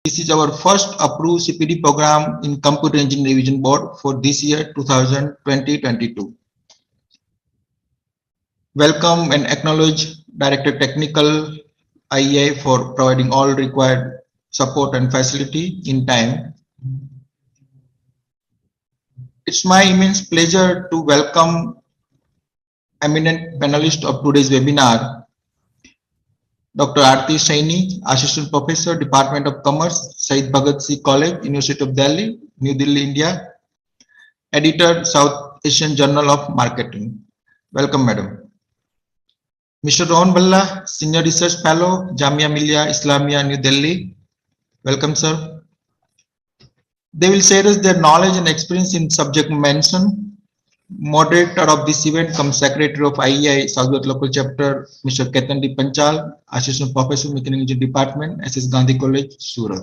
This is our first approved CPD program in Computer Engineering Revision Board for this year 2020-22. Welcome and acknowledge Director Technical IEI for providing all required support and facility in time. It's my immense pleasure to welcome eminent panelist of today's webinar, Dr. Aarti Saini, Assistant Professor, Department of Commerce, Syed Bhagat Singh College, University of Delhi, New Delhi, India, Editor, South Asian Journal of Marketing. Welcome, Madam. Mr. Rohan Balla, Senior Research Fellow, Jamia Millia Islamia, New Delhi. Welcome, sir. They will share us their knowledge and experience in subject mentioned. Moderator of this event comes Secretary of IEI Southwest Local Chapter, Mr. Ketan D. Panchal, Assistant Professor, Mechanical Engineering Department, SS Gandhi College, Surat.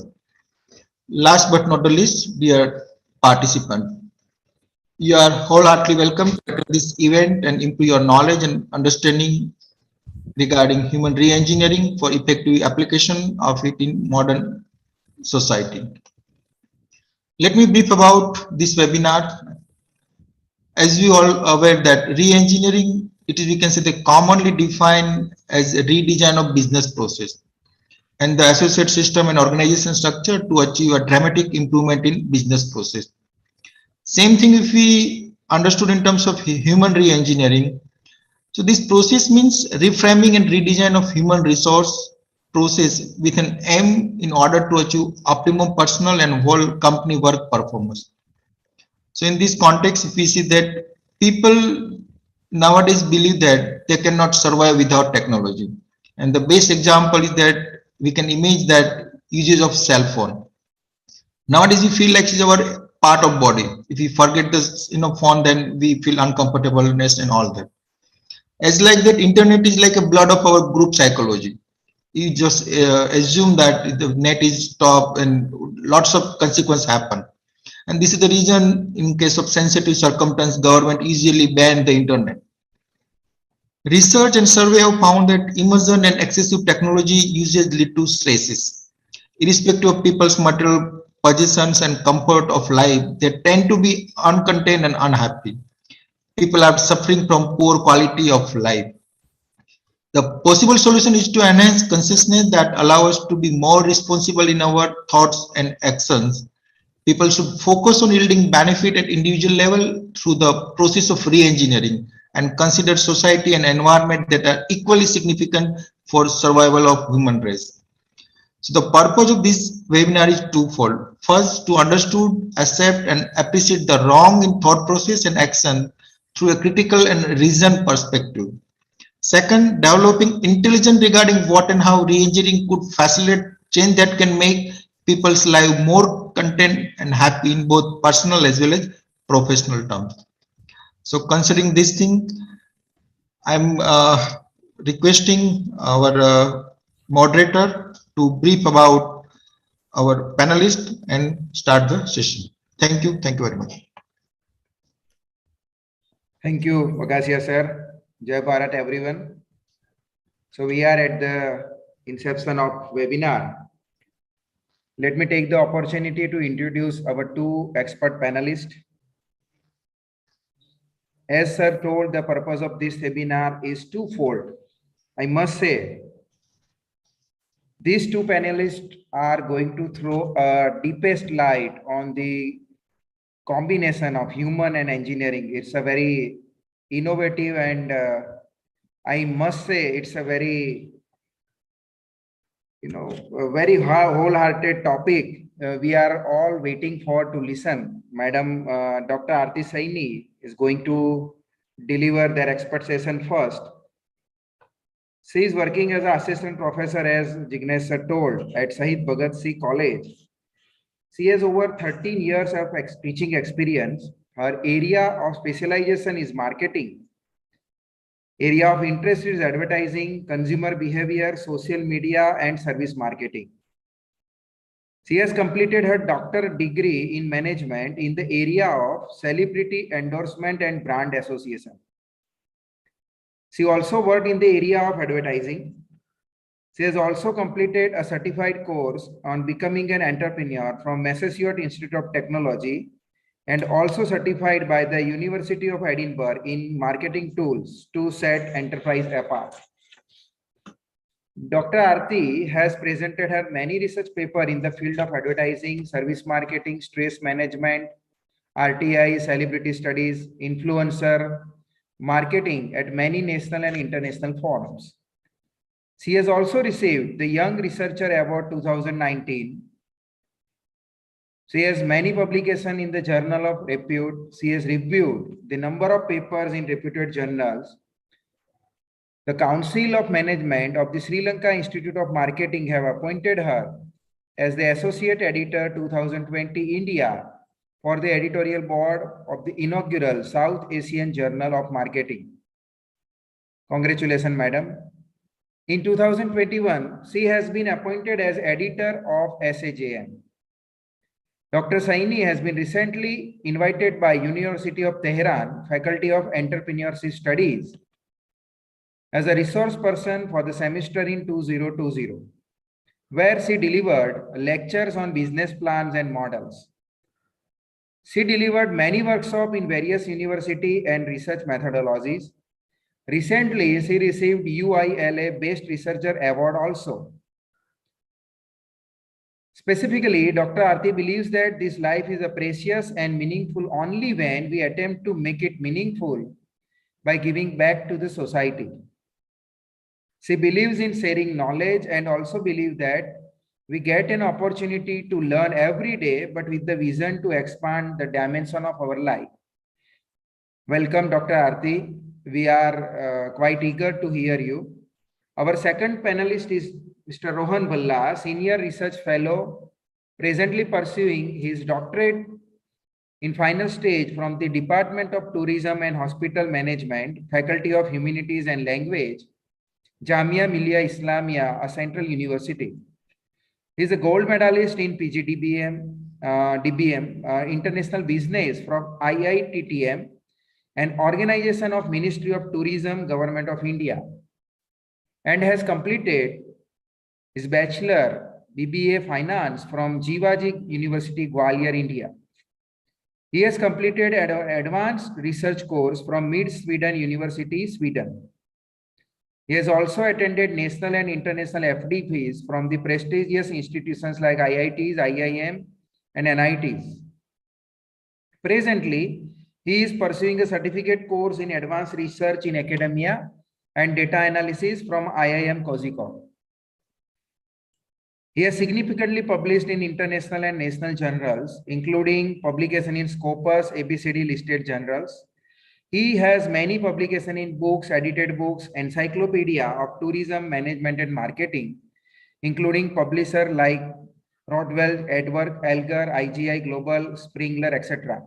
Last but not the least, dear participant, you are wholeheartedly welcome to this event and improve your knowledge and understanding regarding human re-engineering for effective application of it in modern society. Let me brief about this webinar. As we all aware that re-engineering, it is, we can say, the commonly defined as a redesign of business process and the associate system and organization structure to achieve a dramatic improvement in business process. Same thing if we understood in terms of human re-engineering. So this process means reframing and redesign of human resource process with an aim in order to achieve optimum personal and whole company work performance. So in this context, if we see that people nowadays believe that they cannot survive without technology. And the best example is that we can imagine that usage of cell phone. Nowadays we feel like it's our part of body. If we forget this phone, then we feel uncomfortableness and all that. As like that, internet is like a blood of our group psychology. You just assume that the net is stopped and lots of consequences happen. And this is the reason in case of sensitive circumstance, government easily banned the internet. Research and survey have found that immersion and excessive technology usage lead to stresses. Irrespective of people's material possessions and comfort of life, they tend to be uncontent and unhappy. People are suffering from poor quality of life. The possible solution is to enhance consciousness that allow us to be more responsible in our thoughts and actions. People should focus on yielding benefit at individual level through the process of re-engineering and consider society and environment that are equally significant for survival of human race. So the purpose of this webinar is twofold. First, to understand, accept and appreciate the wrong in thought process and action through a critical and reasoned perspective. Second, developing intelligence regarding what and how re-engineering could facilitate change that can make people's life more content and happy in both personal as well as professional terms. So considering this thing, I'm requesting our moderator to brief about our panelist and start the session. Thank you. Thank you very much. Thank you, Vagasia sir. Jai Bharat everyone. So we are at the inception of webinar. Let me take the opportunity to introduce our two expert panelists. As sir told, the purpose of this webinar is twofold. I must say, these two panelists are going to throw a deepest light on the combination of human and engineering. It's a very innovative and I must say it's a very a very wholehearted topic. We are all waiting for to listen. Madam Dr. Aarti Saini is going to deliver their expert session first. She is working as an assistant professor, as Jignesh sir told, at Syed Bhagat Singh College. She has over 13 years of teaching experience. Her area of specialization is marketing. Area of interest is advertising, consumer behavior, social media, and service marketing. She has completed her doctorate degree in management in the area of celebrity endorsement and brand association. She also worked in the area of advertising. She has also completed a certified course on becoming an entrepreneur from Massachusetts Institute of Technology and also certified by the University of Edinburgh in marketing tools to set enterprise apart. Dr. Aarti has presented her many research papers in the field of advertising, service marketing, stress management, RTI, celebrity studies, influencer marketing at many national and international forums. She has also received the Young Researcher Award 2019. She has many publications in the Journal of Repute. She has reviewed the number of papers in reputed journals. The Council of Management of the Sri Lanka Institute of Marketing have appointed her as the Associate Editor 2020 India for the editorial board of the inaugural South Asian Journal of Marketing. Congratulations, Madam. In 2021, she has been appointed as editor of SAJM. Dr. Saini has been recently invited by University of Tehran Faculty of Entrepreneurship Studies as a resource person for the semester in 2020, where she delivered lectures on business plans and models. She delivered many workshops in various university and research methodologies. Recently, she received UILA Best Researcher Award also. Specifically, Dr. Aarti believes that this life is a precious and meaningful only when we attempt to make it meaningful by giving back to the society. She believes in sharing knowledge and also believes that we get an opportunity to learn every day, but with the vision to expand the dimension of our life. Welcome, Dr. Aarti. We are quite eager to hear you. Our second panelist is Mr. Rohan Bhalla, Senior Research Fellow, presently pursuing his doctorate in final stage from the Department of Tourism and Hospital Management, Faculty of Humanities and Language, Jamia Millia Islamia, a Central University. He is a gold medalist in DBM, International Business from IITTM, an organization of Ministry of Tourism, Government of India, and has completed his Bachelor BBA Finance from Jivaji University, Gwalior, India. He has completed an advanced research course from Mid Sweden University, Sweden. He has also attended national and international FDPs from the prestigious institutions like IITs, IIM, and NITs. Presently, he is pursuing a certificate course in advanced research in academia and data analysis from IIM Kozhikode. He has significantly published in international and national journals, including publication in Scopus, ABCD listed journals. He has many publications in books, edited books, encyclopedia of tourism management and marketing, including publisher like Rodwell, Edward, Elgar, IGI Global, Springler, etc.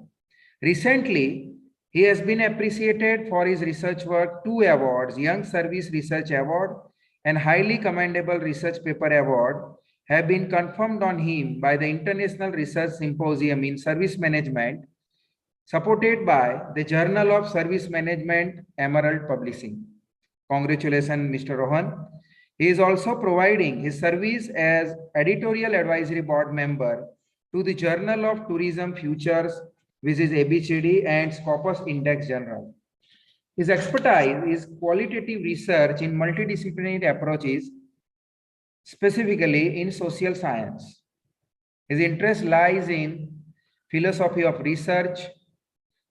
Recently, he has been appreciated for his research work, 2 awards, Young Service Research Award and Highly Commendable Research Paper Award have been confirmed on him by the International Research Symposium in Service Management, supported by the Journal of Service Management, Emerald Publishing. Congratulations, Mr. Rohan. He is also providing his service as editorial advisory board member to the Journal of Tourism Futures, which is ABCD and Scopus Index Journal. His expertise is qualitative research in multidisciplinary approaches, specifically in social science. His interest lies in philosophy of research,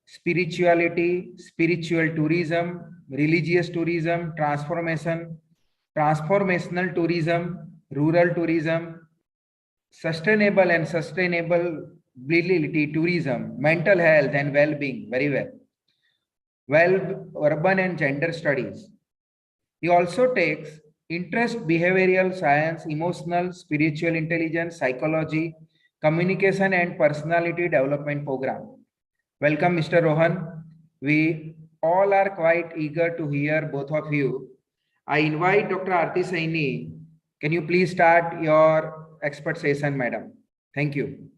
spirituality, spiritual tourism, religious tourism, transformational tourism, rural tourism, sustainable and sustainability tourism, mental health and well-being, very well. Urban and gender studies. He also takes interest behavioral science, emotional, spiritual intelligence, psychology, communication and personality development program. Welcome, Mr. Rohan. We all are quite eager to hear both of you. I invite Dr. Aarti Saini. Can you please start your expert session, madam? Thank you.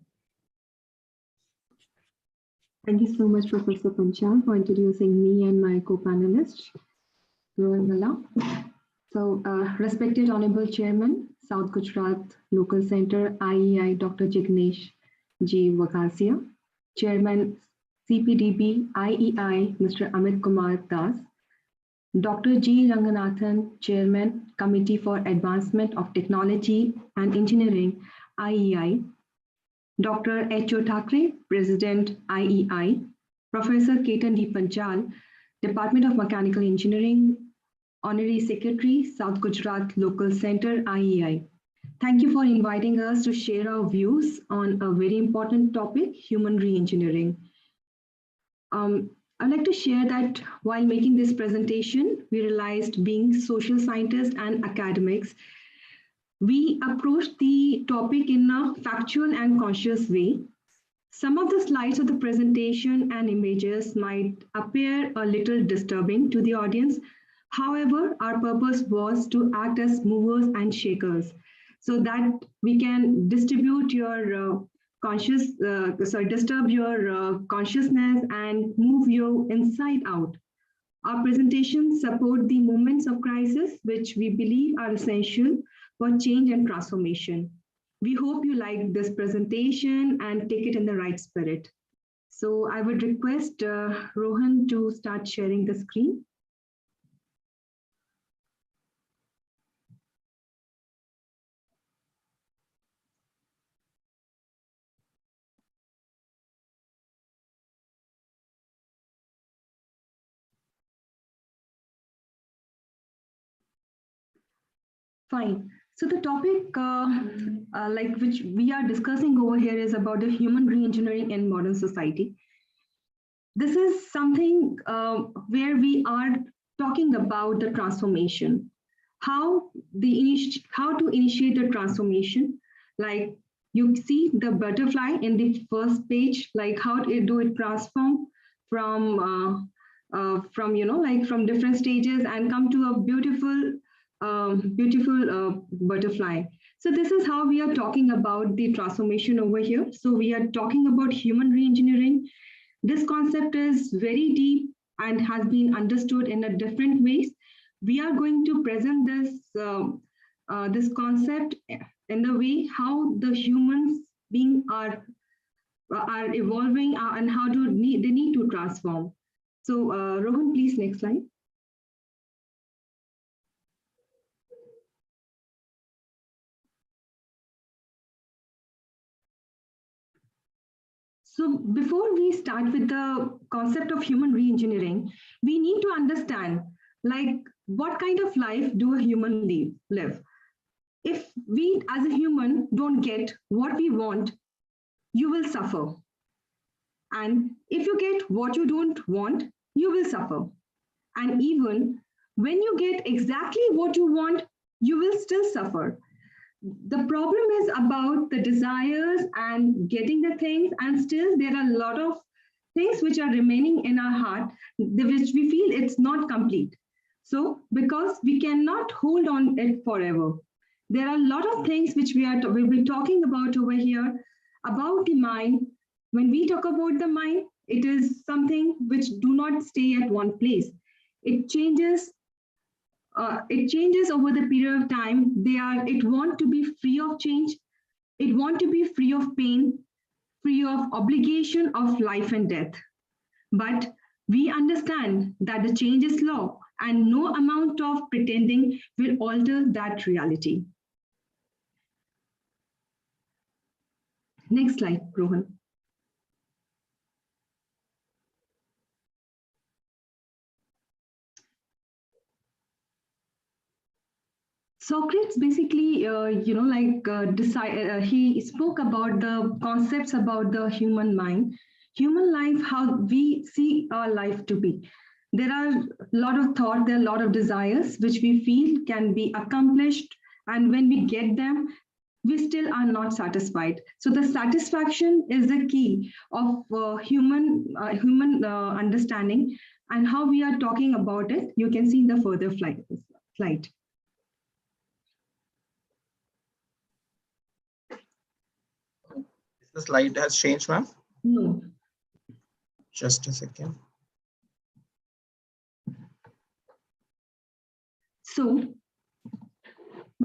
Thank you so much, Professor Panchal, for introducing me and my co-panelist, Rohan Bhalla. Respected Honorable Chairman, South Gujarat Local Center, IEI, Dr. Jignesh G. Vakasia, Chairman, CPDB, IEI, Mr. Amit Kumar Das, Dr. G. Ranganathan, Chairman, Committee for Advancement of Technology and Engineering, IEI, Dr. H.O. Thackeray, President, IEI, Professor Ketan D. Panchal, Department of Mechanical Engineering, Honorary Secretary, South Gujarat Local Center, IEI. Thank you for inviting us to share our views on a very important topic, human re-engineering. I'd like to share that while making this presentation, we realized being social scientists and academics, we approached the topic in a factual and conscious way. Some of the slides of the presentation and images might appear a little disturbing to the audience. However, our purpose was to act as movers and shakers so that we can distribute your disturb your consciousness and move you inside out. Our presentations support the moments of crisis, which we believe are essential for change and transformation. We hope you like this presentation and take it in the right spirit. So I would request Rohan to start sharing the screen. Fine. So the topic which we are discussing over here is about the human re-engineering in modern society. This is something where we are talking about the transformation, how to initiate the transformation. Like you see the butterfly in the first page, like how do it transform from from different stages and come to a beautiful butterfly. So this is how we are talking about the transformation over here. So we are talking about human re-engineering. This concept is very deep and has been understood in a different ways. We are going to present this concept in the way how the humans being are evolving and how they need to transform. So Rohan, please next slide. So before we start with the concept of human re-engineering, we need to understand like what kind of life do a human live. If we as a human don't get what we want, you will suffer. And if you get what you don't want, you will suffer. And even when you get exactly what you want, you will still suffer. The problem is about the desires and getting the things, and still there are a lot of things which are remaining in our heart, which we feel it's not complete. So because we cannot hold on it forever, there are a lot of things which we'll be talking about over here about the mind. When we talk about the mind, it is something which do not stay at one place. It changes over the period of time. It want to be free of change. It want to be free of pain, free of obligation of life and death. But we understand that the change is law and no amount of pretending will alter that reality. Next slide, Rohan. Socrates basically, he spoke about the concepts about the human mind, human life, how we see our life to be. There are a lot of thought, there are a lot of desires which we feel can be accomplished, and when we get them, we still are not satisfied. So the satisfaction is the key of human understanding, and how we are talking about it, you can see in the further slide. The slide has changed, ma'am? No. Just a second. So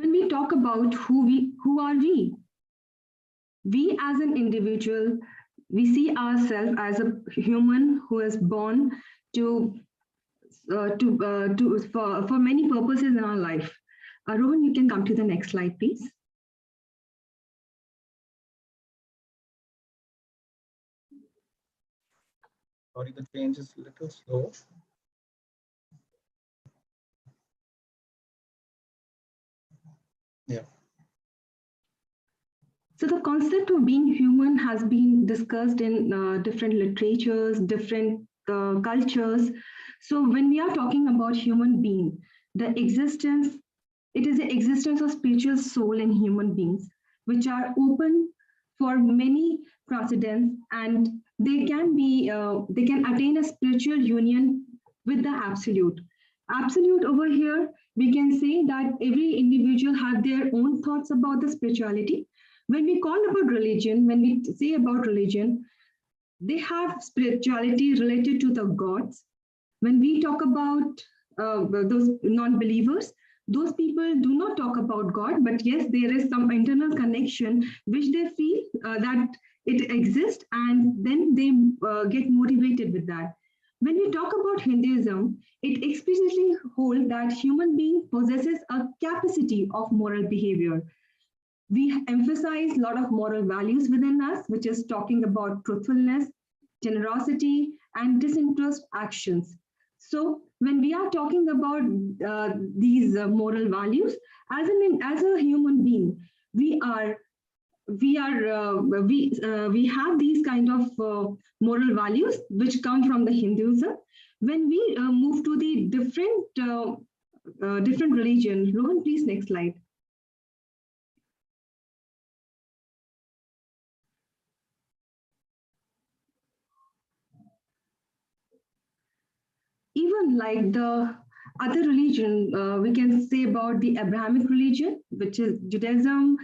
when we talk about who are we as an individual, we see ourselves as a human who is born to for many purposes in our life. Rohan, you can come to the next slide, please. Sorry, the change is a little slow. Yeah. So the concept of being human has been discussed in different literatures, different cultures. So when we are talking about human being, the existence, it is the existence of spiritual soul in human beings, which are open for many precedents, and they can attain a spiritual union with the absolute. Absolute over here, we can say that every individual have their own thoughts about the spirituality. When we call about religion, when we say about religion, they have spirituality related to the gods. When we talk about those non-believers, those people do not talk about God, but yes, there is some internal connection which they feel that it exists, and then they get motivated with that. When we talk about Hinduism, it explicitly holds that human being possesses a capacity of moral behavior. We emphasize a lot of moral values within us, which is talking about truthfulness, generosity, and disinterest actions. So when we are talking about these moral values, as a human being, we are we have these kind of moral values which come from the Hinduism. When we move to the different religion, Rohan, please next slide. Even like the other religion, we can say about the Abrahamic religion, which is Judaism,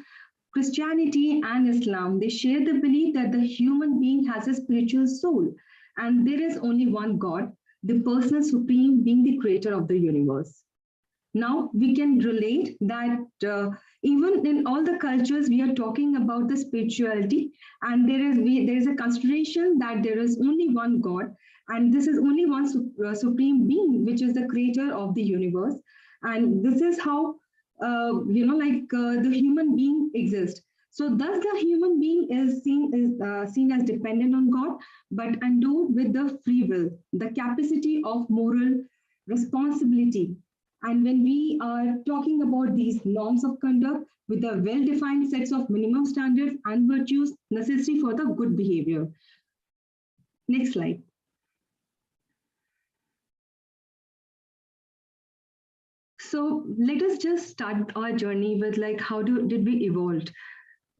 Christianity, and Islam. They share the belief that the human being has a spiritual soul, and there is only one God, the personal supreme being the creator of the universe. Now we can relate that even in all the cultures we are talking about the spirituality, and there is a consideration that there is only one God, and this is only one supreme being, which is the creator of the universe, and this is how the human being exists. So thus the human being is seen as dependent on God, but endowed with the free will, the capacity of moral responsibility. And when we are talking about these norms of conduct with a well-defined sets of minimum standards and virtues necessary for the good behavior. Next slide. So let us just start our journey with like did we evolve?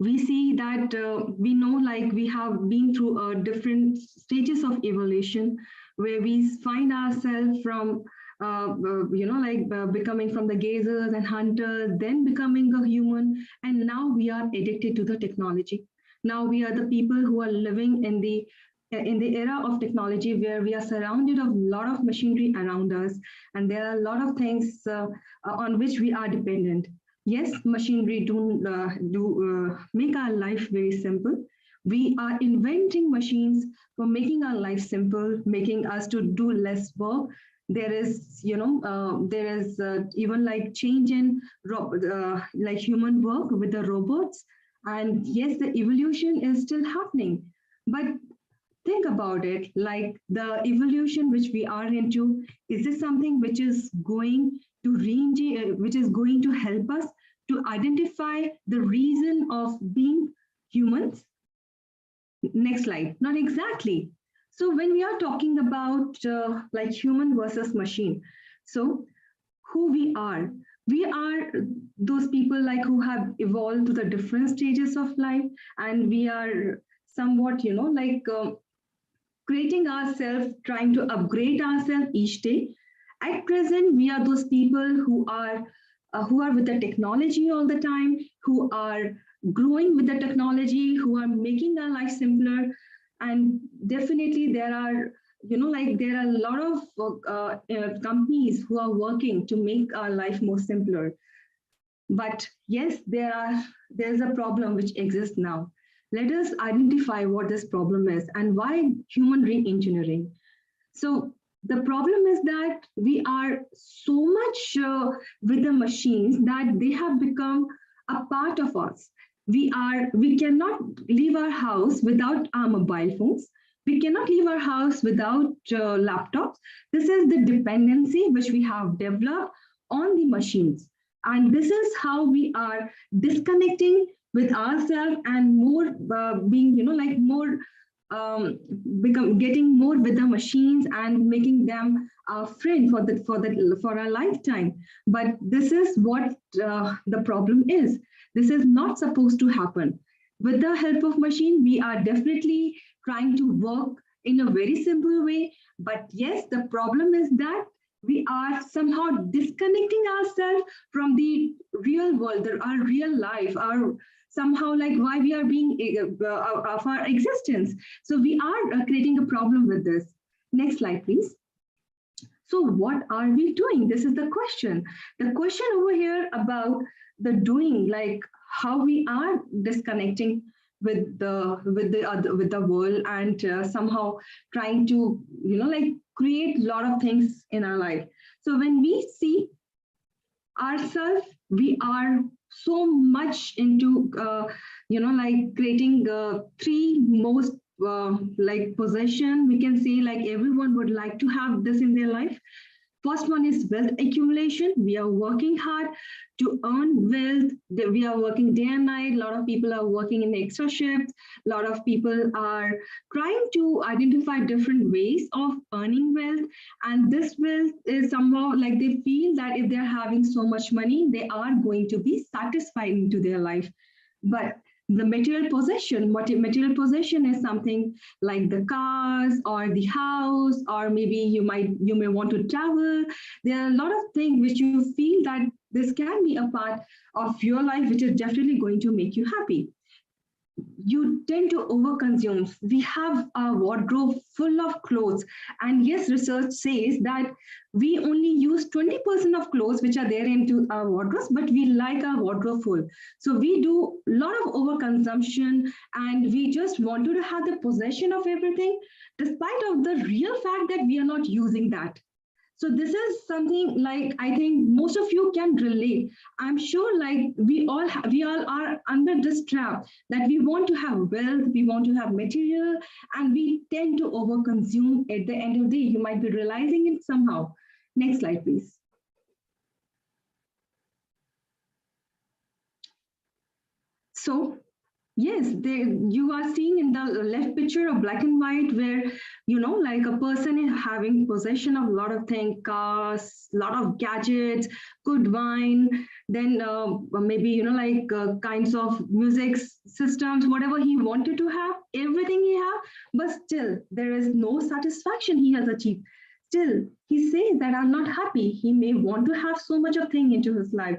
We see that we know like we have been through different stages of evolution where we find ourselves from becoming from the gazers and hunters, then becoming a human, and now we are addicted to the technology. Now we are the people who are living in the era of technology where we are surrounded of a lot of machinery around us, and there are a lot of things on which we are dependent. Yes, machinery do make our life very simple. We are inventing machines for making our life simple, making us to do less work. There is, even like change in like human work with the robots. And yes, the evolution is still happening. But think about it, like the evolution which we are into, is this something which is going to which is going to help us to identify the reason of being humans? Next slide. Not exactly. So when we are talking about like human versus machine, so who we are those people like who have evolved to the different stages of life, and we are somewhat, creating ourselves, trying to upgrade ourselves each day. At present, we are those people who are with the technology all the time, who are growing with the technology, who are making our life simpler. And definitely, there are there are a lot of companies who are working to make our life more simpler. But yes, there's a problem which exists now. Let us identify what this problem is and why human re-engineering. So the problem is that we are so much with the machines that they have become a part of us. We cannot leave our house without our mobile phones. We cannot leave our house without laptops. This is the dependency which we have developed on the machines, and this is how we are disconnecting with ourselves and more being, like more um, become getting more with the machines and making them our friend for our lifetime. But this is what the problem is. This is not supposed to happen. With the help of machine, we are definitely trying to work in a very simple way. But yes, the problem is that we are somehow disconnecting ourselves from the real world, our real life, our somehow like why we are being of our existence. So we are creating a problem with this. Next slide, please. So what are we doing? This is the question. The question over here about the doing, like how we are disconnecting with the world and somehow trying to like create a lot of things in our life. So when we see ourselves, we are so much into like creating three most like possession, we can say, like everyone would like to have this in their life. First one is wealth accumulation. We are working hard to earn wealth. We are working day and night. A lot of people are working in extra shifts. A lot of people are trying to identify different ways of earning wealth. And this wealth is somehow like they feel that if they're having so much money, they are going to be satisfied into their life. But the material possession is something like the cars or the house, or maybe you may want to travel. There are a lot of things which you feel that this can be a part of your life, which is definitely going to make you happy. You tend to overconsume. We have a wardrobe full of clothes. And yes, research says that we only use 20% of clothes which are there into our wardrobes, but we like our wardrobe full. So we do a lot of overconsumption, and we just want to have the possession of everything, despite of the real fact that we are not using that. So this is something like I think most of you can relate. I'm sure like we all are under this trap that we want to have wealth, we want to have material, and we tend to overconsume. At the end of the day, you might be realizing it somehow. Next slide, please. So yes, you are seeing in the left picture of black and white where, like a person is having possession of a lot of things, cars, a lot of gadgets, good wine, then maybe, like kinds of music systems, whatever he wanted to have, everything he have, but still there is no satisfaction he has achieved. Still, he says that I'm not happy. He may want to have so much of thing into his life.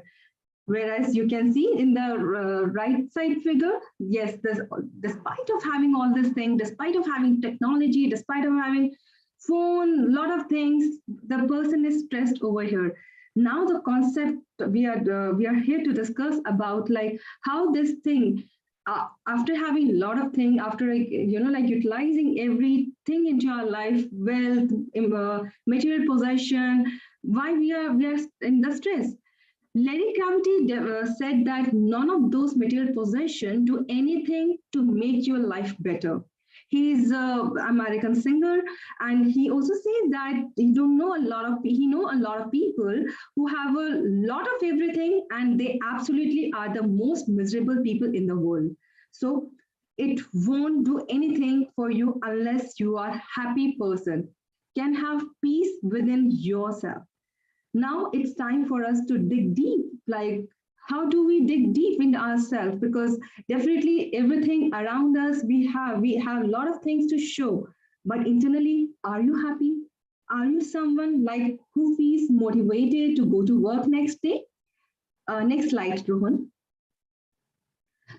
Whereas you can see in the right side figure, yes, despite of having all this thing, despite of having technology, despite of having phone, lot of things, the person is stressed over here. Now the concept we are here to discuss about like how this thing, after having a lot of thing, after like utilizing everything into our life, wealth, material possession, why we are in the stress. Lenny Kravitz said that none of those material possessions do anything to make your life better. He's an American singer, and he also says that he know a lot of people who have a lot of everything, and they absolutely are the most miserable people in the world. So it won't do anything for you unless you are happy person, can have peace within yourself. Now it's time for us to dig deep. Like, how do we dig deep in ourselves? Because definitely everything around us, we have a lot of things to show. But internally, are you happy? Are you someone like who feels motivated to go to work next day? Next slide, Rohan.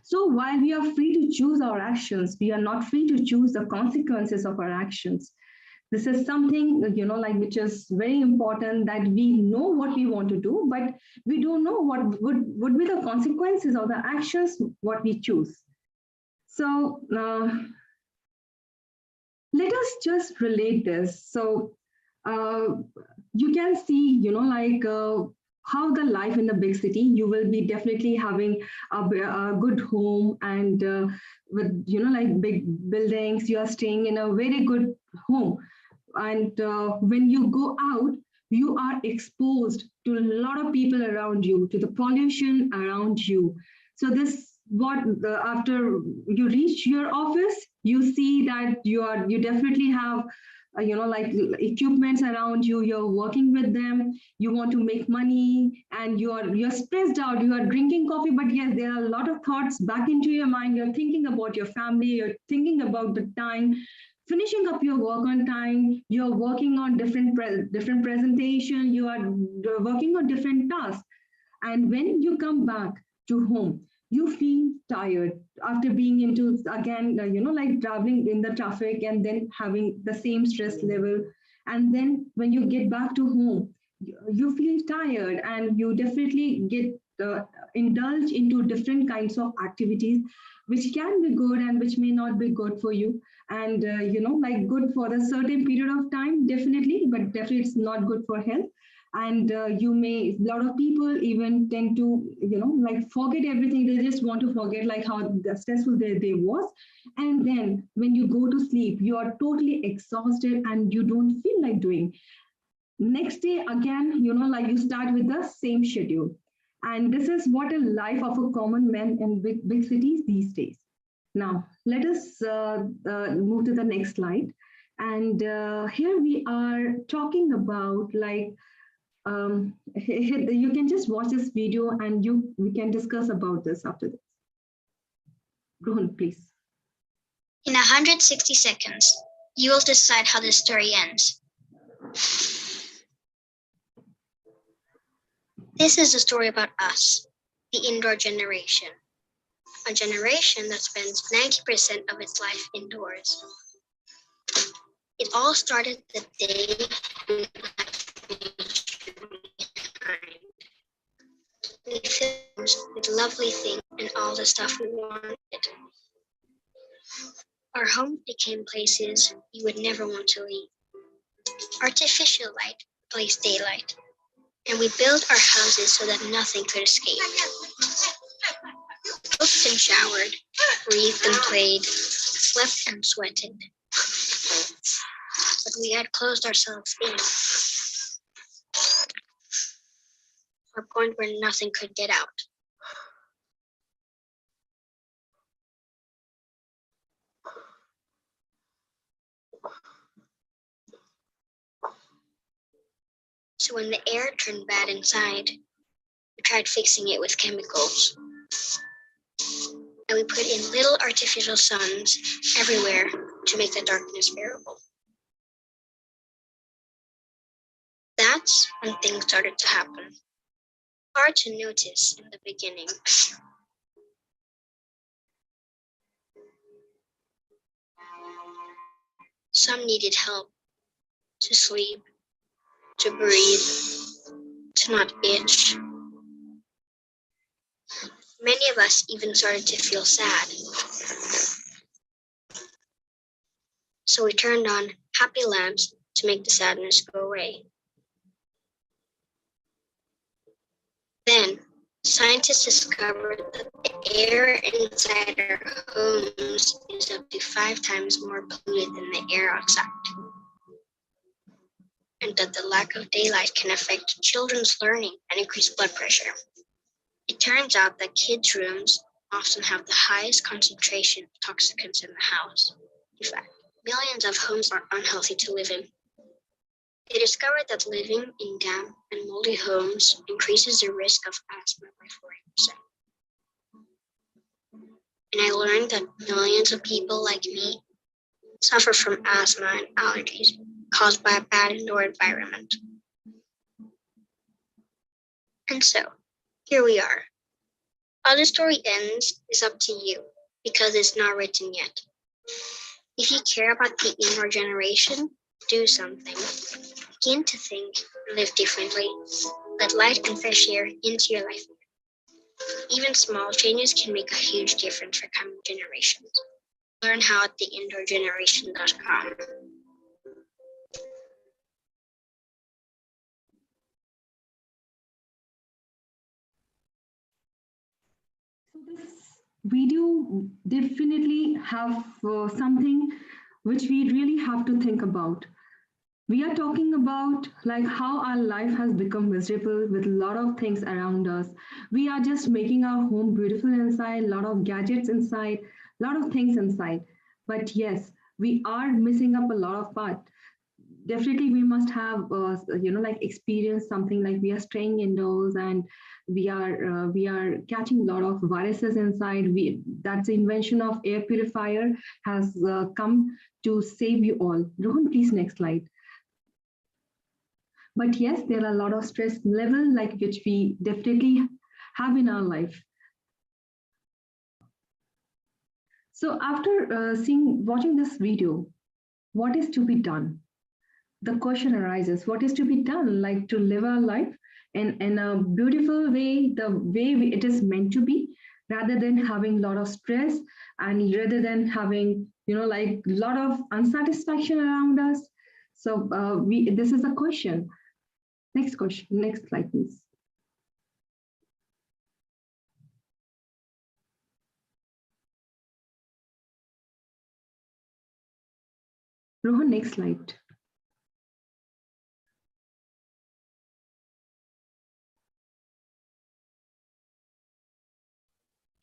So while we are free to choose our actions, we are not free to choose the consequences of our actions. This is something, like which is very important, that we know what we want to do, but we don't know what would be the consequences or the actions what we choose. So let us just relate this. So you can see, how the life in the big city, you will be definitely having a good home, and with, like big buildings, you are staying in a very good home. And when you go out, you are exposed to a lot of people around you, to the pollution around you. So this what after you reach your office, you see that you definitely have like equipments around you, you're working with them, you want to make money, and you're stressed out, you are drinking coffee, but yes, there are a lot of thoughts back into your mind, you're thinking about your family, you're thinking about the time, finishing up your work on time, you're working on different presentation, you are working on different tasks. And when you come back to home, you feel tired after being into again, like traveling in the traffic and then having the same stress level. And then when you get back to home, you feel tired, and you definitely get indulge into different kinds of activities, which can be good and which may not be good for you. And like good for a certain period of time, definitely, but definitely it's not good for health. And you may, a lot of people even tend to like forget everything, they just want to forget like how stressful their day was. And then when you go to sleep, you are totally exhausted and you don't feel like doing. Next day again, like you start with the same schedule. And this is what a life of a common man in big cities these days. Now let us move to the next slide. And here we are talking about like you can just watch this video and we can discuss about this after this. Rohan, please. In 160 seconds, you will decide how this story ends. This is a story about us, the indoor generation. A generation that spends 90% of its life indoors. It all started the day we left nature behind. We filled with lovely things and all the stuff we wanted. Our homes became places you would never want to leave. Artificial light replaced daylight, and we built our houses so that nothing could escape. Cooked and showered, breathed and played, slept and sweated. But we had closed ourselves in, to a point where nothing could get out. So when the air turned bad inside, we tried fixing it with chemicals. And we put in little artificial suns everywhere to make the darkness bearable. That's when things started to happen. Hard to notice in the beginning. Some needed help to sleep, to breathe, to not itch. Many of us even started to feel sad. So we turned on happy lamps to make the sadness go away. Then, scientists discovered that the air inside our homes is up to 5 times more polluted than the air outside, and that the lack of daylight can affect children's learning and increase blood pressure. It turns out that kids' rooms often have the highest concentration of toxicants in the house. In fact, millions of homes are unhealthy to live in. They discovered that living in damp and moldy homes increases the risk of asthma by 40%. And I learned that millions of people like me suffer from asthma and allergies caused by a bad indoor environment. And so, here we are. How the story ends is up to you, because it's not written yet. If you care about the indoor generation, Do something. Begin to think, live differently. Let light and fresh air into your life. Even small changes can make a huge difference for coming generations. Learn how at theindoorgeneration.com. So this video definitely have something which we really have to think about. We are talking about like how our life has become miserable with a lot of things around us. We are just making our home beautiful inside, a lot of gadgets inside, a lot of things inside. But yes, we are missing up a lot of part. Definitely we must have like experience something like we are staying indoors and we are catching a lot of viruses inside. We That's the invention of air purifier has come to save you all. Rohan, please next slide. But yes, there are a lot of stress level like which we definitely have in our life. So after watching this video, what is to be done? The question arises, what is to be done, like to live our life in a beautiful way, the way it is meant to be, rather than having a lot of stress and rather than having like a lot of unsatisfaction around us. So we this is the question. Next question, next slide, please. Rohan, next slide.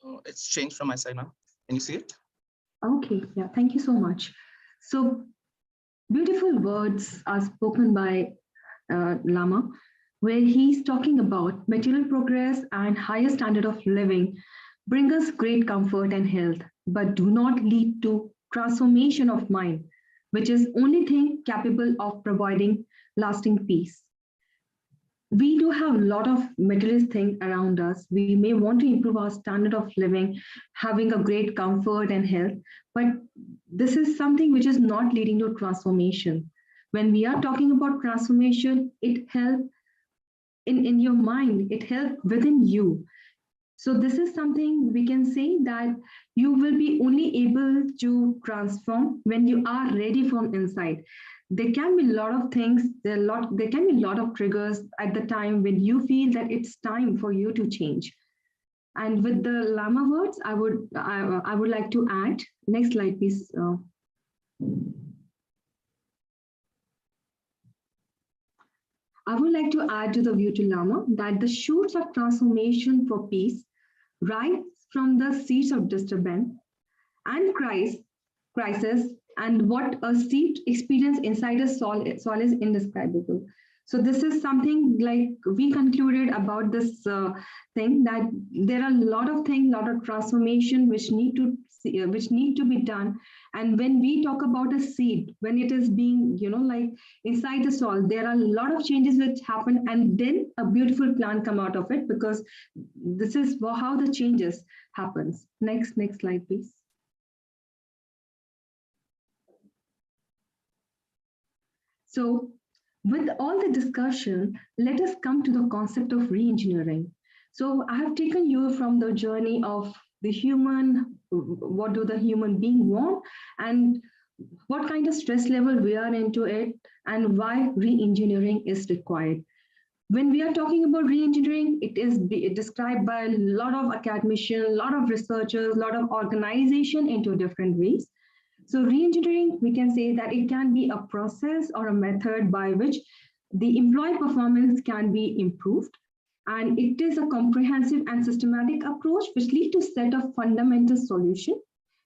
Oh, it's changed from my side now. Can you see it? Okay, yeah, thank you so much. So beautiful words are spoken by Lama, where he's talking about material progress and higher standard of living bring us great comfort and health, but do not lead to transformation of mind, which is only thing capable of providing lasting peace. We do have a lot of materialist things around us. We may want to improve our standard of living, having a great comfort and health, but this is something which is not leading to transformation. When we are talking about transformation, it helps in your mind, it helps within you. So this is something we can say that you will be only able to transform when you are ready from inside. There can be a lot of things, there can be a lot of triggers at the time when you feel that it's time for you to change. And with the Lama words, I would like to add. Next slide, please. I would like to add to the view to Lama that the shoots of transformation for peace rise from the seeds of disturbance and crisis, and what a seed experience inside a soul is indescribable. So this is something like we concluded about this thing, that there are a lot of things, a lot of transformation which need to be done. And when we talk about a seed, when it is being like inside the soil, there are a lot of changes which happen, and then a beautiful plant come out of it, because this is how the changes happens. Next slide, please. So with all the discussion, let us come to the concept of re-engineering. So I have taken you from the journey of the human, what do the human being want, and what kind of stress level we are into it, and why re-engineering is required. When we are talking about re-engineering, it is described by a lot of academicians, a lot of researchers, a lot of organization into different ways. So re-engineering, we can say that it can be a process or a method by which the employee performance can be improved. And it is a comprehensive and systematic approach which lead to set of fundamental solution.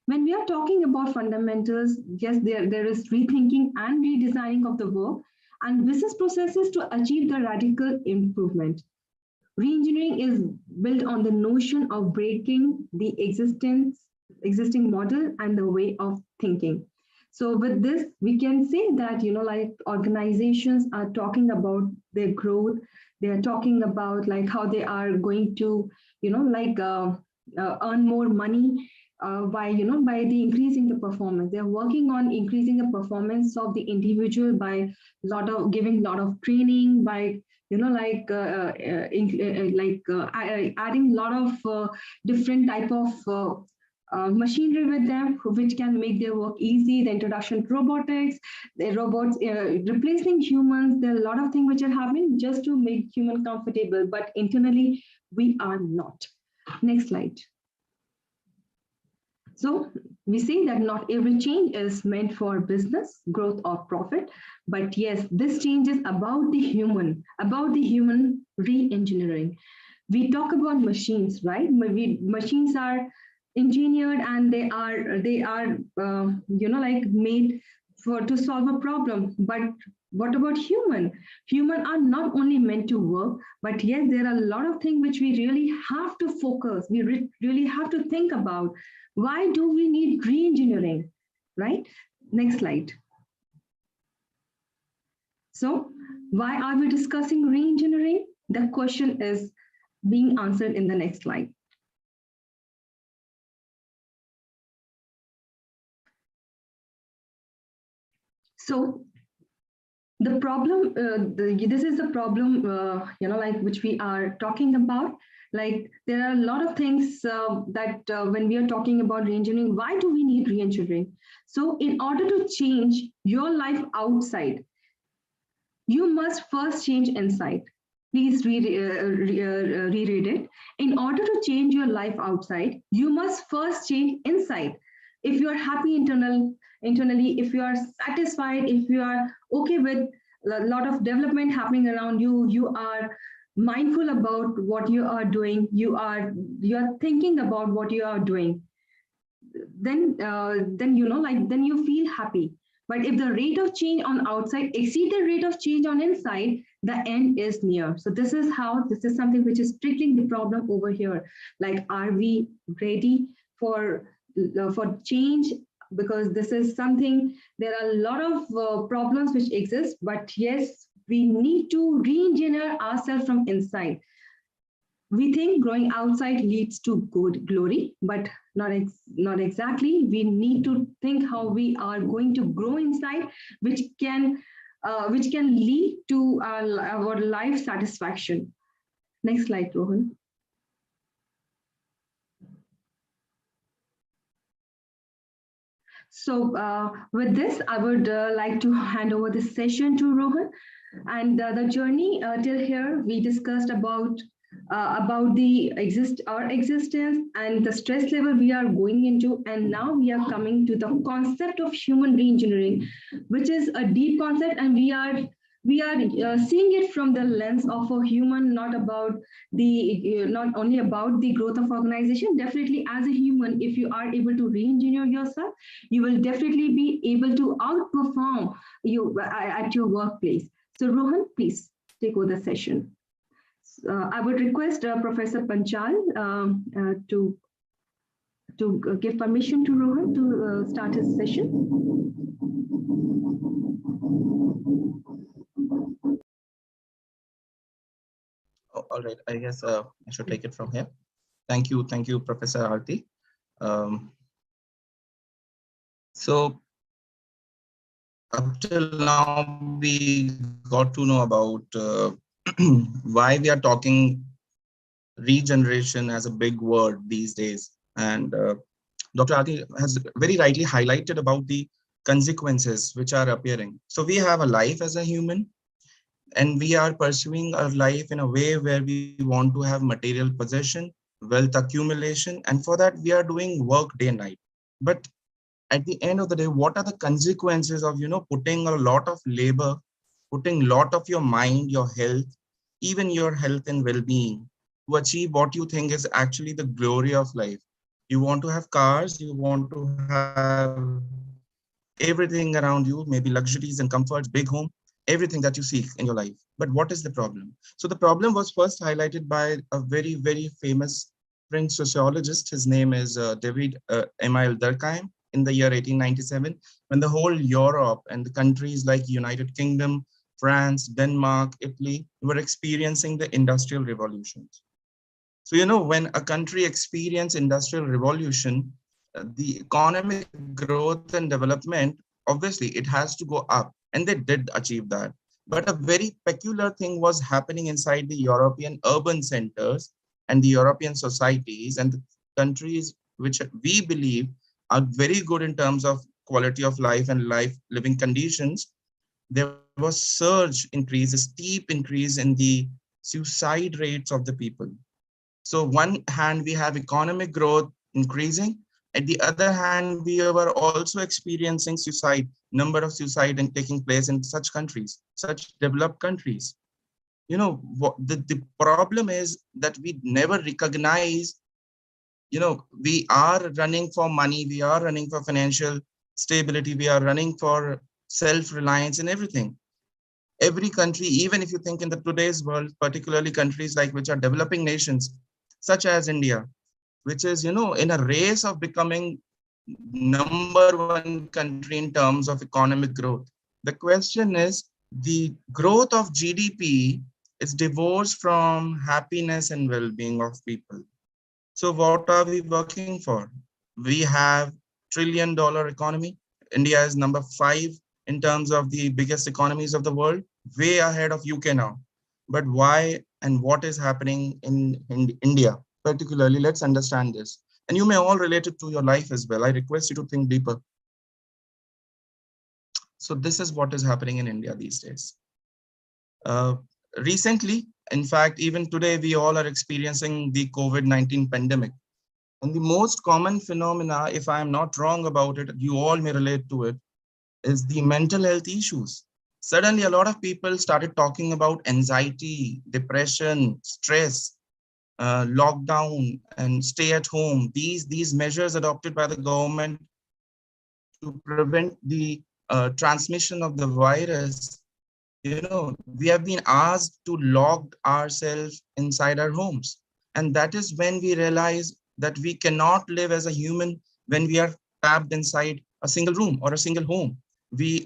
When we are talking about fundamentals, yes, there is rethinking and redesigning of the work and business processes to achieve the radical improvement. Reengineering is built on the notion of breaking the existing model and the way of thinking. So with this, we can say that, like organizations are talking about their growth. They are talking about like how they are going to, earn more money by the increasing the performance. They're working on increasing the performance of the individual by giving lot of training, by adding a lot of different type of machinery with them, which can make their work easy. The introduction to robotics, the robots replacing humans. There are a lot of things which are happening just to make human comfortable, but internally we are not. Next slide. So we see that not every change is meant for business growth or profit, but yes, this change is about the human re-engineering. We talk about machines, right? Machines are engineered and they are made to solve a problem. But what about human? Human are not only meant to work, but yes, there are a lot of things which we really have to focus. We really have to think about. Why do we need re-engineering, right? Next slide. So why are we discussing re-engineering? The question is being answered in the next slide. So the problem, this is the problem, which we are talking about. Like there are a lot of things that when we are talking about re-engineering, why do we need re-engineering? So in order to change your life outside, you must first change inside. Please reread it. In order to change your life outside, you must first change inside. If you are happy internally, if you are satisfied, if you are okay with a lot of development happening around you, you are mindful about what you are doing, you are thinking about what you are doing, then you feel happy. But if the rate of change on outside exceeds the rate of change on inside, the end is near. So this is something which is trickling the problem over here. Like, are we ready for change? Because this is something, there are a lot of problems which exist, but yes, we need to re-engineer ourselves from inside. We think growing outside leads to good glory, but not exactly. We need to think how we are going to grow inside, which can lead to our life satisfaction. Next slide, Rohan. So with this, I would like to hand over this session to Rohan. And the journey till here, we discussed about our existence and the stress level we are going into. And now we are coming to the concept of human re-engineering, which is a deep concept, and we are seeing it from the lens of a human, not only about the growth of organization. Definitely, as a human, if you are able to re-engineer yourself, you will definitely be able to outperform you at your workplace. So Rohan, please take over the session. I would request Professor Panchal to give permission to Rohan to start his session. Oh, all right, I guess I should take it from here. Thank you, Professor Aarti. So up till now, we got to know about why we are talking regeneration as a big word these days. And Dr. Aarti has very rightly highlighted about the consequences which are appearing. So we have a life as a human, and we are pursuing our life in a way where we want to have material possession, wealth accumulation, and for that we are doing work day and night. But at the end of the day, what are the consequences of putting a lot of labor, putting a lot of your mind, your health, even your health and well-being to achieve what you think is actually the glory of life? You want to have cars, you want to have everything around you, maybe luxuries and comforts, big home, everything that you seek in your life. But what is the problem? So the problem was first highlighted by a very, very famous French sociologist. His name is David Emile Durkheim, in the year 1897, when the whole Europe and the countries like United Kingdom, France, Denmark, Italy were experiencing the industrial revolutions. So, when a country experiences industrial revolution, the economic growth and development, obviously it has to go up, and they did achieve that. But a very peculiar thing was happening inside the European urban centers and the European societies and the countries which we believe are very good in terms of quality of life and life living conditions. There was surge increase, a steep increase in the suicide rates of the people. So one hand, we have economic growth increasing. At the other hand, we were also experiencing suicide, number of suicide and taking place in such countries, such developed countries. The problem is that we never recognize, we are running for money, we are running for financial stability, we are running for self-reliance and everything. Every country, even if you think in the today's world, particularly countries like which are developing nations, such as India, which is, in a race of becoming number one country in terms of economic growth. The question is, the growth of GDP is divorced from happiness and well-being of people. So what are we working for? We have $1 trillion economy. India is number 5 in terms of the biggest economies of the world, way ahead of UK now. But why and what is happening in India? Particularly, let's understand this. And you may all relate it to your life as well. I request you to think deeper. So this is what is happening in India these days. Recently, in fact, even today, we all are experiencing the COVID-19 pandemic. And the most common phenomena, if I am not wrong about it, you all may relate to it, is the mental health issues. Suddenly, a lot of people started talking about anxiety, depression, stress, lockdown, and stay at home. These measures adopted by the government to prevent the transmission of the virus. We have been asked to lock ourselves inside our homes. And that is when we realize that we cannot live as a human when we are trapped inside a single room or a single home. We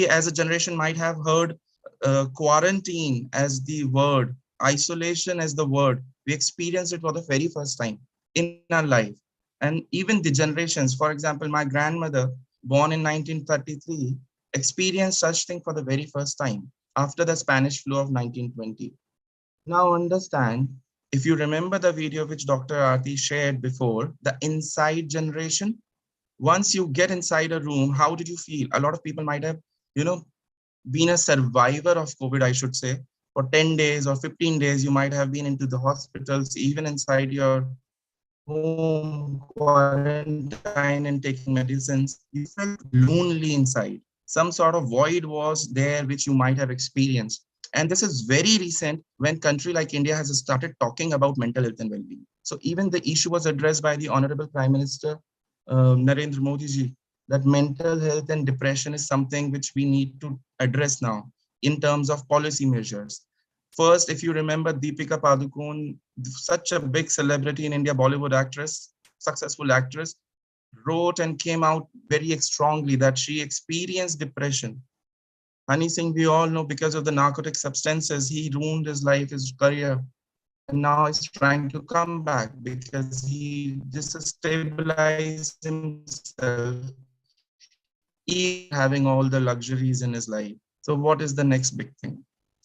as a generation might have heard quarantine as the word, isolation as the word. We experienced it for the very first time in our life. And even the generations, for example, my grandmother, born in 1933, experienced such thing for the very first time after the Spanish flu of 1920. Now understand, if you remember the video which Dr. Aarti shared before, the inside generation, once you get inside a room, how did you feel? A lot of people might have, been a survivor of COVID, I should say. For 10 days or 15 days, you might have been into the hospitals, even inside your home, quarantine and taking medicines. You felt lonely inside. Some sort of void was there which you might have experienced. And this is very recent when country like India has started talking about mental health and well-being. So even the issue was addressed by the Honorable Prime Minister Narendra Modi ji, that mental health and depression is something which we need to address now in terms of policy measures. First, if you remember, Deepika Padukone, such a big celebrity in India, Bollywood actress, successful actress, wrote and came out very strongly that she experienced depression. Honey Singh, we all know, because of the narcotic substances, he ruined his life, his career. And now he's trying to come back because he destabilized himself, even having all the luxuries in his life. So what is the next big thing?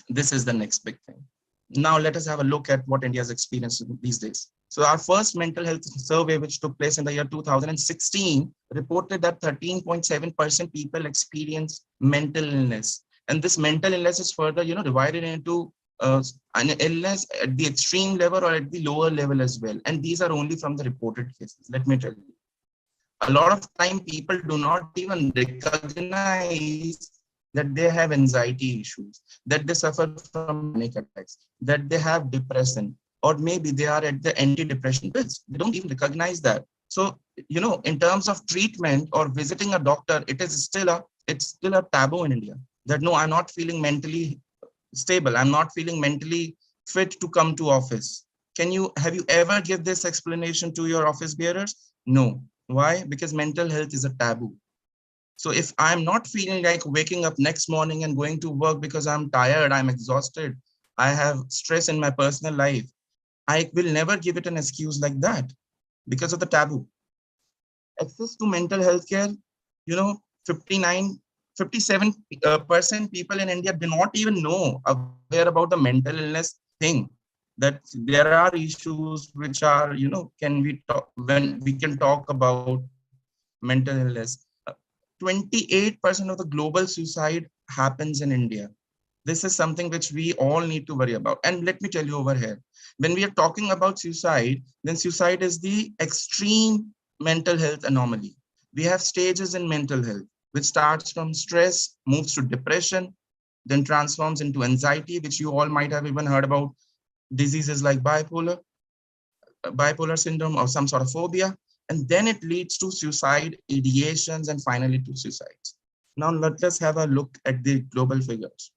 This is the next big thing. Now let us have a look at what India has experienced these days. So our first mental health survey, which took place in the year 2016, reported that 13.7% people experience mental illness. And this mental illness is further, divided into an illness at the extreme level or at the lower level as well. And these are only from the reported cases. Let me tell you. A lot of time people do not even recognize that they have anxiety issues, that they suffer from panic attacks, that they have depression, or maybe they are at the anti-depression pills. They don't even recognize that. So, in terms of treatment or visiting a doctor, it's still a taboo in India. That no, I'm not feeling mentally stable. I'm not feeling mentally fit to come to office. Have you ever give this explanation to your office bearers? No. Why? Because mental health is a taboo. So if I'm not feeling like waking up next morning and going to work because I'm tired, I'm exhausted, I have stress in my personal life, I will never give it an excuse like that because of the taboo. access to mental health care, 57% people in India do not even know aware about the mental illness thing, that there are issues which are, can we talk when we can talk about mental illness. 28% of the global suicide happens in India. This is something which we all need to worry about. And let me tell you over here, when we are talking about suicide, then suicide is the extreme mental health anomaly. We have stages in mental health, which starts from stress, moves to depression, then transforms into anxiety, which you all might have even heard about diseases like bipolar syndrome or some sort of phobia. And then it leads to suicide, ideations, and finally to suicides. Now let us have a look at the global figures.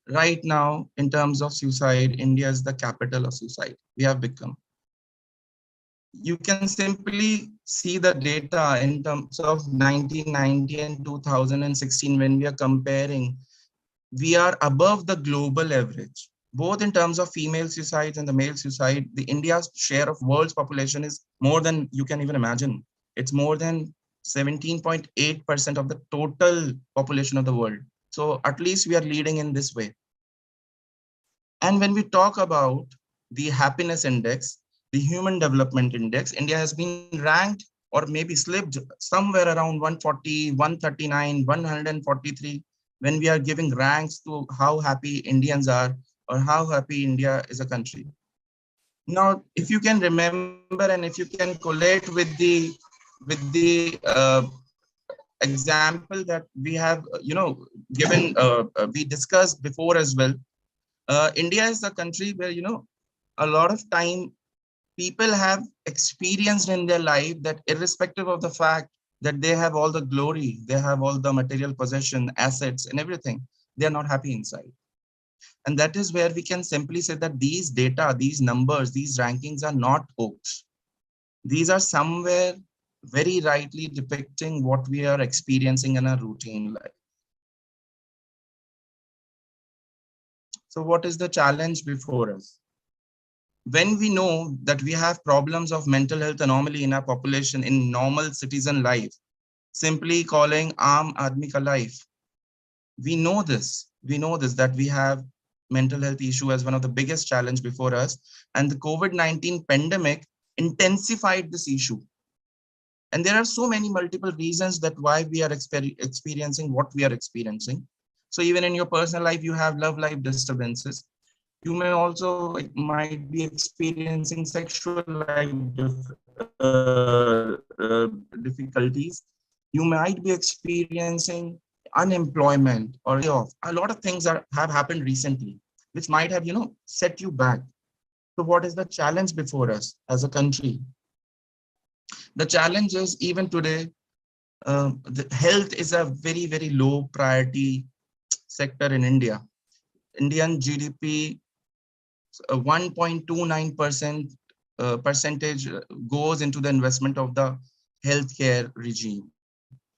Right now, in terms of suicide, India is the capital of suicide. We have become. You can simply see the data in terms of 1990 and 2016 when we are comparing. We are above the global average, both in terms of female suicides and the male suicide. The India's share of world's population is more than you can even imagine. It's more than 17.8% of the total population of the world. So at least we are leading in this way. And when we talk about the happiness index, the human development index, India has been ranked or maybe slipped somewhere around 140, 139, 143 when we are giving ranks to how happy Indians are or how happy India is a country. Now, if you can remember and if you can collate with the example that we have, given, we discussed before as well. India is a country where, a lot of time people have experienced in their life that irrespective of the fact that they have all the glory, they have all the material possession, assets and everything, they are not happy inside. And that is where we can simply say that these data, these numbers, these rankings are not hoax. These are somewhere very rightly depicting what we are experiencing in our routine life. So what is the challenge before us? When we know that we have problems of mental health anomaly in our population in normal citizen life, simply calling Aam Aadmi Ka life, we know this that we have mental health issue as one of the biggest challenge before us, and the COVID-19 pandemic intensified this issue. And there are so many multiple reasons that why we are experiencing what we are experiencing. So even in your personal life, you have love life disturbances. You may also might be experiencing sexual life difficulties. You might be experiencing unemployment or layoff. A lot of things have happened recently, which might have, set you back. So what is the challenge before us as a country? The challenge is even today, the health is a very, very low priority sector in India. Indian GDP, 1.29% percentage goes into the investment of the healthcare regime.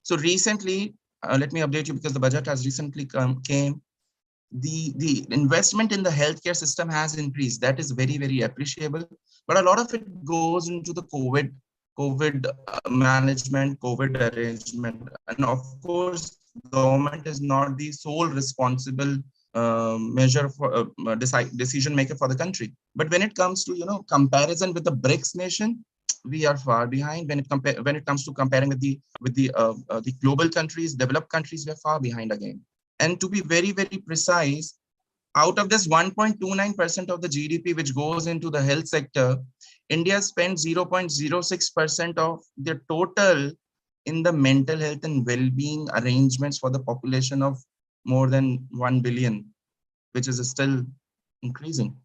So recently, let me update you because the budget has recently came. The investment in the healthcare system has increased. That is very, very appreciable. But a lot of it goes into the COVID management, COVID arrangement. And of course, government is not the sole responsible measure for decision maker for the country. But when it comes to comparison with the BRICS nation, we are far behind. When it comes to comparing with the global countries, developed countries, we are far behind again. And to be very, very precise, out of this 1.29% of the GDP which goes into the health sector, India spends 0.06% of their total in the mental health and well-being arrangements for the population of more than 1 billion, which is still increasing.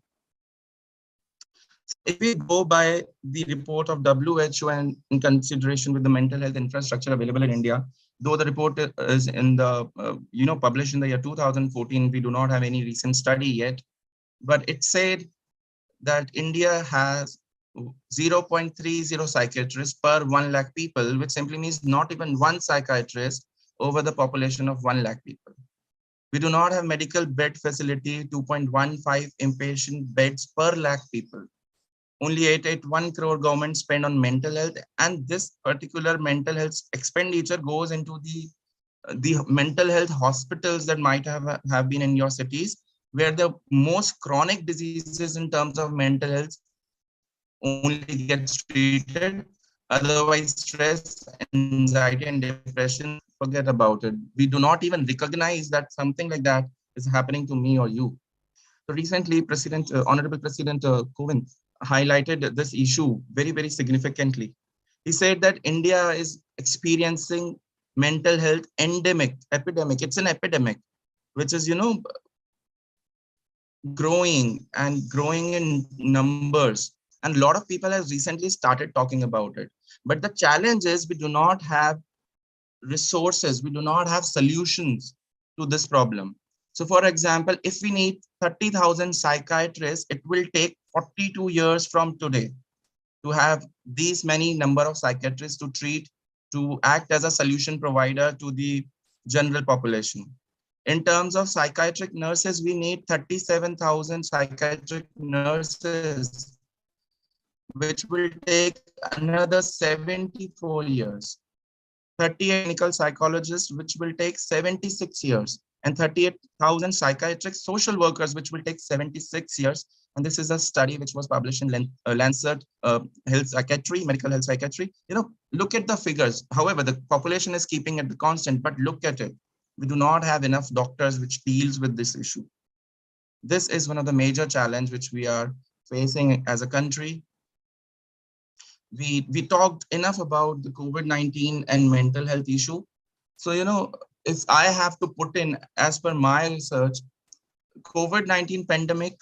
If we go by the report of WHO and in consideration with the mental health infrastructure available in India, though the report is in the, published in the year 2014, we do not have any recent study yet, but it said that India has 0.30 psychiatrists per 1 lakh people, which simply means not even one psychiatrist over the population of 1 lakh people. We do not have medical bed facility, 2.15 inpatient beds per lakh people. only 881 crore government spend on mental health, and this particular mental health expenditure goes into the mental health hospitals that might have been in your cities, where the most chronic diseases in terms of mental health only gets treated. Otherwise, stress, anxiety, and depression, forget about it. We do not even recognize that something like that is happening to me or you. So recently, Honorable President Kovind highlighted this issue very, very significantly. He said that India is experiencing mental health epidemic. It's an epidemic, which is, growing in numbers. And a lot of people have recently started talking about it. But the challenge is we do not have resources, we do not have solutions to this problem. So for example, if we need 30,000 psychiatrists, it will take 42 years from today to have these many number of psychiatrists to treat, to act as a solution provider to the general population. In terms of psychiatric nurses, we need 37,000 psychiatric nurses, which will take another 74 years. 38 clinical psychologists, which will take 76 years, and 38,000 psychiatric social workers, which will take 76 years. And this is a study which was published in Lancet Health Psychiatry, Medical Health Psychiatry. Look at the figures. However, the population is keeping it constant, but look at it. We do not have enough doctors which deals with this issue. This is one of the major challenges which we are facing as a country. We talked enough about the COVID-19 and mental health issue. So, if I have to put in, as per my research, COVID-19 pandemic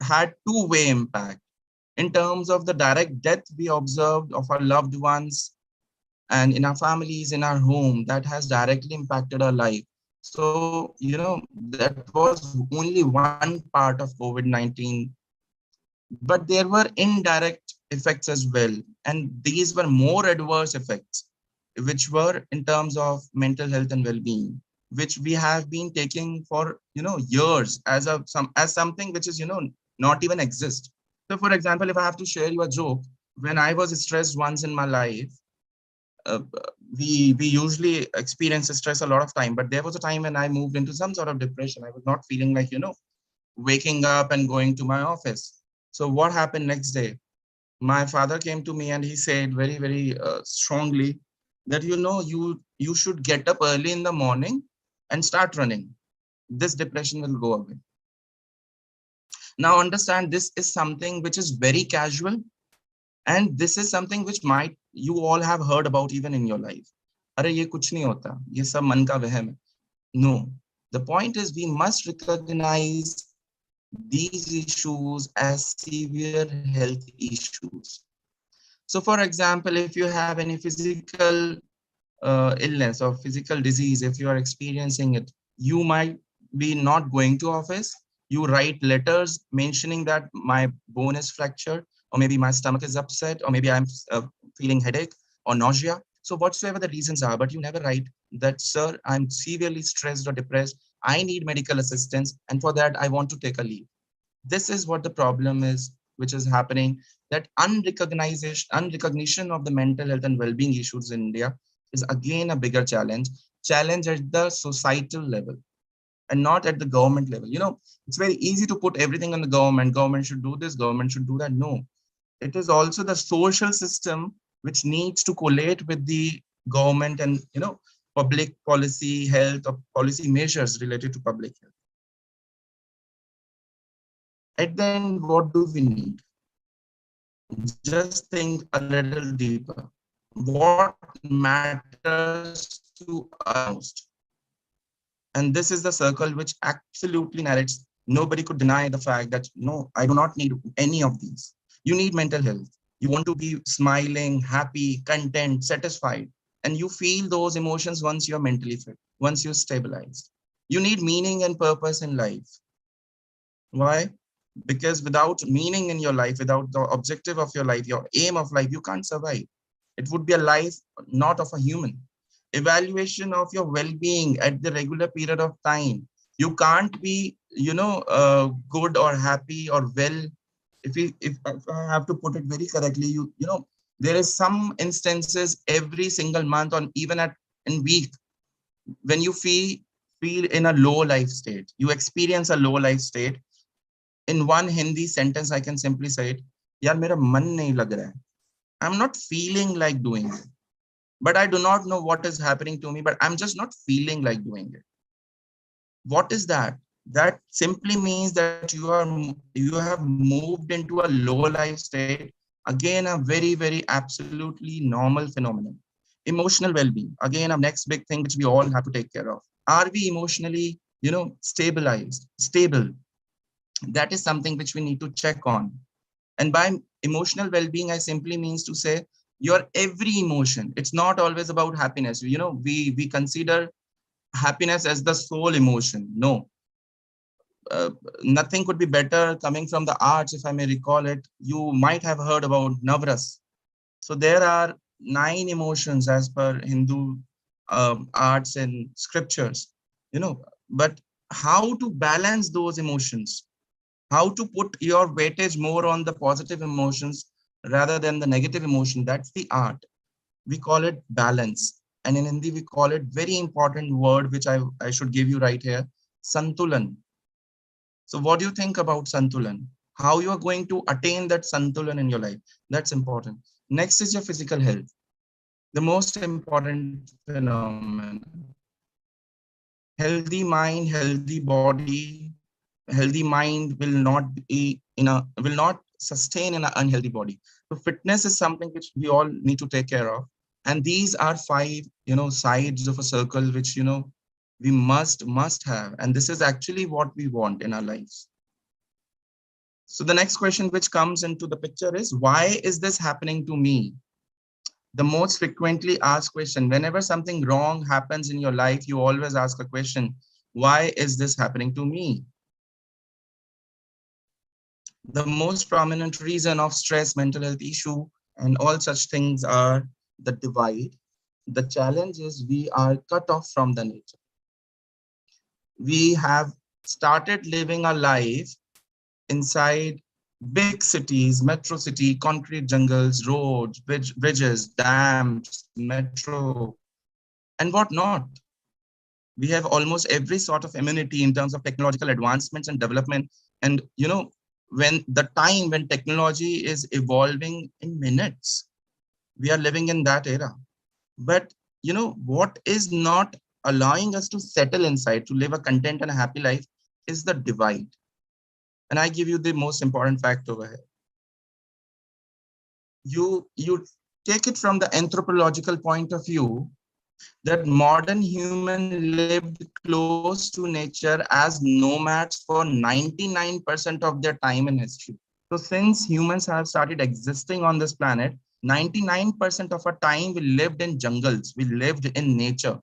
had two-way impact. In terms of the direct death we observed of our loved ones and in our families, in our home, that has directly impacted our life. So, that was only one part of COVID-19, but there were indirect effects as well. And these were more adverse effects, which were in terms of mental health and well-being, which we have been taking for, years as something which is, not even exist. So for example, if I have to share you a joke, when I was stressed once in my life, we usually experience stress a lot of time, but there was a time when I moved into some sort of depression. I was not feeling like, waking up and going to my office. So what happened next day? My father came to me and he said very, very strongly that, you should get up early in the morning and start running. This depression will go away. Now understand, this is something which is very casual, and this is something which might you all have heard about even in your life. Arey ye kuch nahi hota, ye sab man ka wahm hai. No, the point is we must recognize these issues as severe health issues. So for example, if you have any physical illness or physical disease, if you are experiencing it, you might be not going to office. You write letters mentioning that my bone is fractured, or maybe my stomach is upset, or maybe I'm feeling headache or nausea. So whatsoever the reasons are, but you never write that, sir, I'm severely stressed or depressed. I need medical assistance, and for that, I want to take a leave. This is what the problem is, which is happening, that unrecognition of the mental health and well-being issues in India is again a bigger challenge at the societal level and not at the government level. It's very easy to put everything on the government. Government should do this, government should do that. No, it is also the social system which needs to collate with the government and, public policy, health or policy measures related to public health. At the end, what do we need? Just think a little deeper. What matters to us most? And this is the circle which absolutely narrates. Nobody could deny the fact that, no, I do not need any of these. You need mental health. You want to be smiling, happy, content, satisfied. And you feel those emotions once you're mentally fit, once you're stabilized. You need meaning and purpose in life. Why? Because without meaning in your life, without the objective of your life, your aim of life, you can't survive. It would be a life not of a human. Evaluation of your well-being at the regular period of time. You can't be, good or happy or well if I have to put it very correctly, you know, there is some instances every single month or even in week when you feel in a low life state, you experience a low life state. In one Hindi sentence, I can simply say it, yaar mera man nahi lag raha hai. I'm not feeling like doing it, but I do not know what is happening to me, but I'm just not feeling like doing it. What is that? That simply means that you have moved into a low life state. Again, a very absolutely normal phenomenon. Emotional well-being, again, a next big thing which we all have to take care of. Are we emotionally, stable? That is something which we need to check on. And by emotional well-being, I simply means to say your every emotion. It's not always about happiness. We consider happiness as the sole emotion. No, uh, nothing could be better coming from the arts, if I may recall it. You might have heard about Navras. So there are 9 emotions as per Hindu arts and scriptures, but how to balance those emotions, how to put your weightage more on the positive emotions rather than the negative emotion. That's the art. We call it balance. And in Hindi, we call it very important word, which I should give you right here, Santulan. So what do you think about Santulan? How you are going to attain that Santulan in your life? That's important. Next is your physical health, the most important phenomenon. Healthy mind, healthy body, healthy mind will not will not sustain in an unhealthy body. So fitness is something which we all need to take care of. And these are 5, sides of a circle, which, we must have. And this is actually what we want in our lives. So the next question which comes into the picture is, why is this happening to me? The most frequently asked question, whenever something wrong happens in your life, you always ask a question, why is this happening to me? The most prominent reason of stress, mental health issue, and all such things are the divide. The challenge is we are cut off from the nature. We have started living a life inside big cities, metro city, concrete jungles, roads, bridges, dams, metro, and whatnot. We have almost every sort of amenity in terms of technological advancements and development. And when the time when technology is evolving in minutes, we are living in that era. But what is not allowing us to settle inside, to live a content and a happy life, is the divide. And I give you the most important fact over here. You take it from the anthropological point of view, that modern human lived close to nature as nomads for 99% of their time in history. So since humans have started existing on this planet, 99% of our time we lived in jungles, we lived in nature.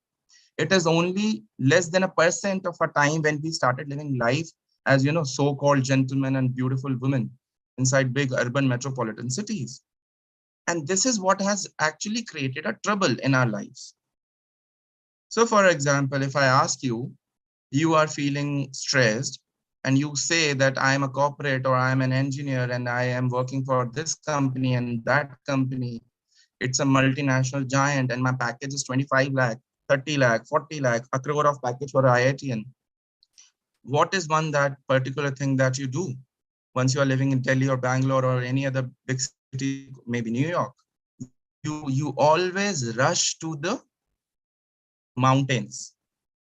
It is only less than a percent of our time when we started living life as, so-called gentlemen and beautiful women inside big urban metropolitan cities. And this is what has actually created a trouble in our lives. So for example, if I ask you, you are feeling stressed and you say that I am a corporate or I am an engineer and I am working for this company and that company, it's a multinational giant and my package is 25 lakh, 30 lakh, 40 lakh, a crore of package for IITian. What is one that particular thing that you do once you are living in Delhi or Bangalore or any other big city, maybe New York? You always rush to the mountains.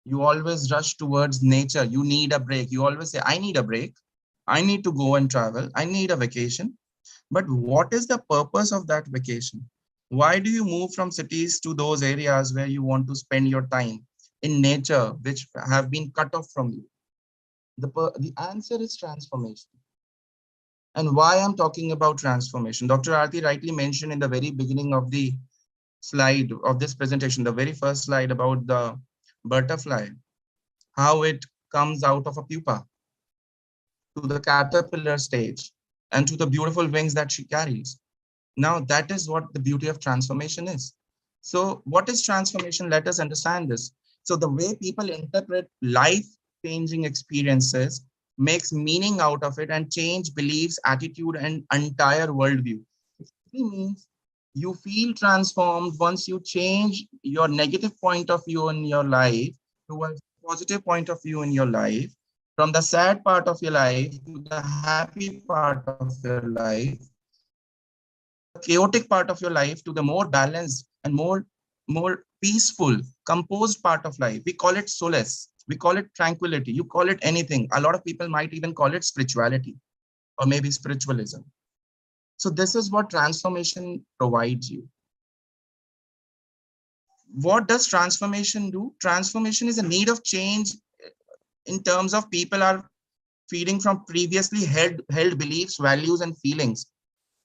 You always rush towards nature. You need a break. You always say, I need a break. I need to go and travel. I need a vacation. But what is the purpose of that vacation? Why do you move from cities to those areas where you want to spend your time in nature, which have been cut off from you? The answer is transformation. And why I'm talking about transformation, Dr. Aarti rightly mentioned in the very beginning of the slide of this presentation, the very first slide, about the butterfly, how it comes out of a pupa to the caterpillar stage and to the beautiful wings that she carries. Now, that is what the beauty of transformation is. So what is transformation? Let us understand this. So the way people interpret life-changing experiences makes meaning out of it, and change beliefs, attitude, and entire worldview. It means you feel transformed once you change your negative point of view in your life to a positive point of view in your life, from the sad part of your life to the happy part of your life, from the chaotic part of your life to the more balanced and more peaceful, composed part of life. We call it solace, we call it tranquility, you call it anything. A lot of people might even call it spirituality or maybe spiritualism. So this is what transformation provides you. What does transformation do? Transformation is a need of change in terms of people are feeding from previously held beliefs, values, and feelings.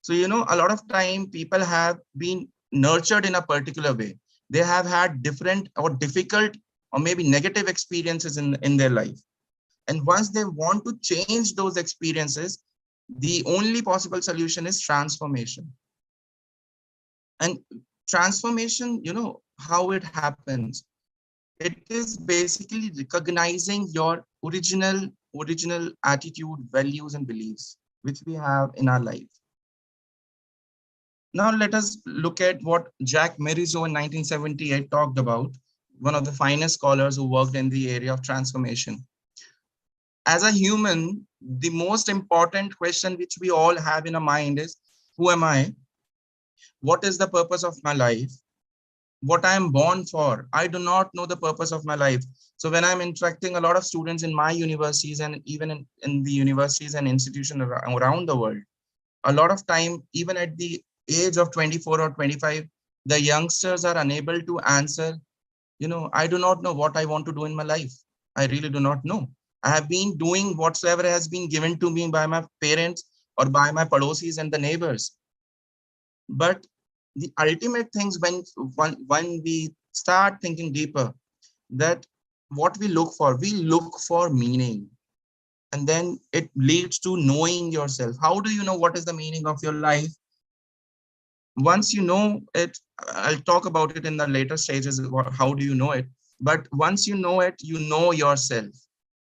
So, a lot of time people have been nurtured in a particular way. They have had different or difficult or maybe negative experiences in their life. And once they want to change those experiences, the only possible solution is transformation. And transformation, how it happens. It is basically recognizing your original attitude, values, and beliefs, which we have in our life. Now let us look at what Jack Marizo in 1978 talked about, one of the finest scholars who worked in the area of transformation. As a human, the most important question which we all have in our mind is, who am I? What is the purpose of my life? What I am born for? I do not know the purpose of my life. So when I'm interacting a lot of students in my universities and even in the universities and institutions around the world, a lot of time, even at the age of 24 or 25, the youngsters are unable to answer, I do not know what I want to do in my life. I really do not know. I have been doing whatsoever has been given to me by my parents or by my padosis and the neighbors. But the ultimate things, when we start thinking deeper, that what we look for meaning. And then it leads to knowing yourself. How do you know what is the meaning of your life? Once you know it, I'll talk about it in the later stages, how do you know it? But once you know it, you know yourself.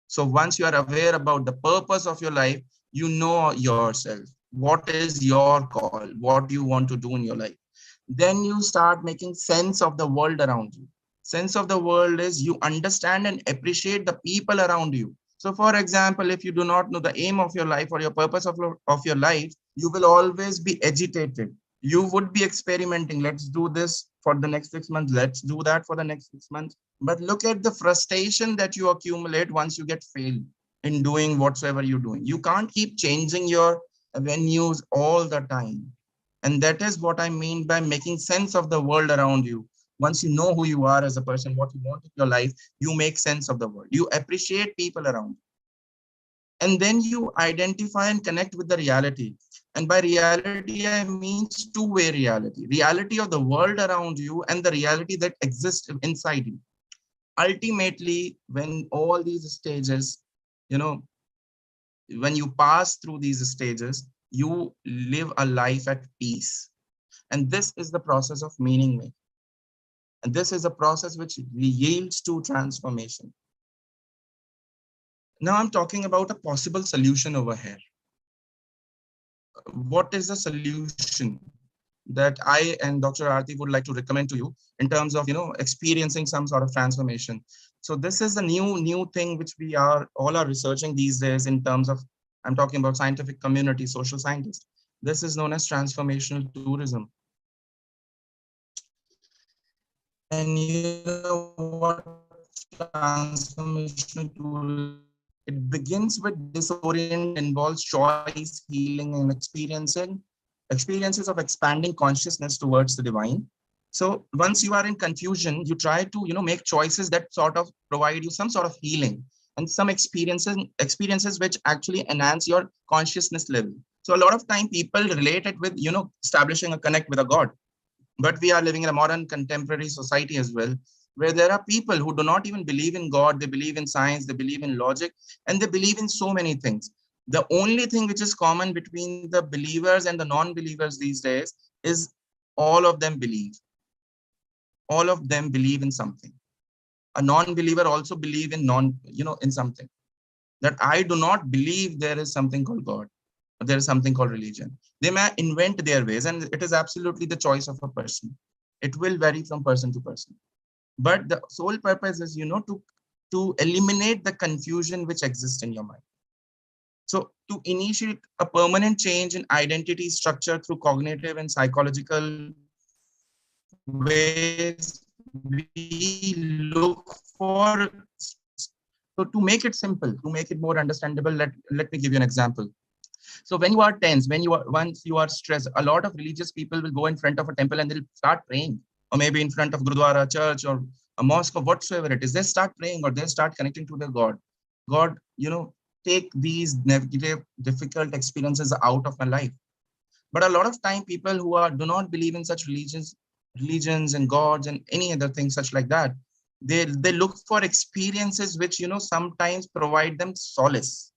So once you are aware about the purpose of your life, you know yourself. What is your call? What do you want to do in your life? Then you start making sense of the world around you. Sense of the world is you understand and appreciate the people around you. So for example, if you do not know the aim of your life or your purpose of your life, you will always be agitated. You would be experimenting. Let's do this for the next 6 months. Let's do that for the next 6 months. But look at the frustration that you accumulate once you get failed in doing whatsoever you're doing. You can't keep changing your venues all the time. And that is what I mean by making sense of the world around you. Once you know who you are as a person, what you want in your life, you make sense of the world. You appreciate people around you. And then you identify and connect with the reality. And by reality, I mean two-way reality. Reality of the world around you and the reality that exists inside you. Ultimately, when all these stages, when you pass through these stages, you live a life at peace. And this is the process of meaning making. And this is a process which yields to transformation. Now I'm talking about a possible solution over here. What is the solution that I and Dr. Aarti would like to recommend to you in terms of, experiencing some sort of transformation? So this is a new thing which we all are researching these days in terms of, I'm talking about scientific community, social scientists. This is known as transformational tourism. And what transformational tourism? It begins with disorient, involves choice, healing, and experiences of expanding consciousness towards the divine. So once you are in confusion, you try to, make choices that sort of provide you some sort of healing and some experiences which actually enhance your consciousness level. So a lot of time people relate it with, establishing a connect with a God. But we are living in a modern contemporary society as well, where there are people who do not even believe in God. They believe in science, they believe in logic, and they believe in so many things. The only thing which is common between the believers and the non-believers these days is all of them believe. All of them believe in something. A non-believer also believe in in something. that I do not believe there is something called God, or there is something called religion. They may invent their ways, and it is absolutely the choice of a person. It will vary from person to person. But the sole purpose is, to eliminate the confusion which exists in your mind. So to initiate a permanent change in identity structure through cognitive and psychological ways, we look for. So to make it simple, to make it more understandable, let me give you an example. So when you are tense, once you are stressed, a lot of religious people will go in front of a temple and they'll start praying, or maybe in front of Gurudwara, church, or a mosque, or whatsoever it is. They start praying, or they start connecting to their God. God, take these negative, difficult experiences out of my life. But a lot of time, people who do not believe in such religions and gods and any other thing such like that, they look for experiences which sometimes provide them solace,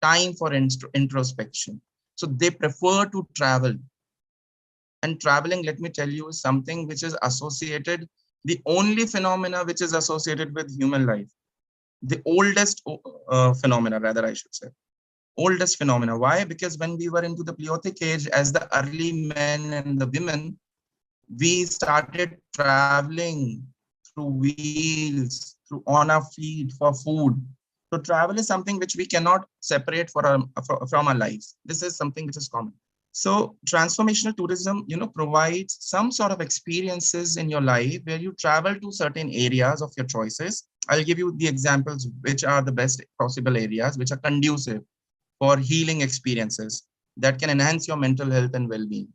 time for introspection. So they prefer to travel. And traveling, let me tell you, is something which is associated, the only phenomena which is associated with human life, the oldest phenomena, rather, I should say. Oldest phenomena. Why? Because when we were into the Paleolithic age, as the early men and the women, we started traveling through wheels, through on our feet for food. So travel is something which we cannot separate from our lives. This is something which is common. So transformational tourism, provides some sort of experiences in your life where you travel to certain areas of your choices. I'll give you the examples which are the best possible areas, which are conducive for healing experiences that can enhance your mental health and well-being.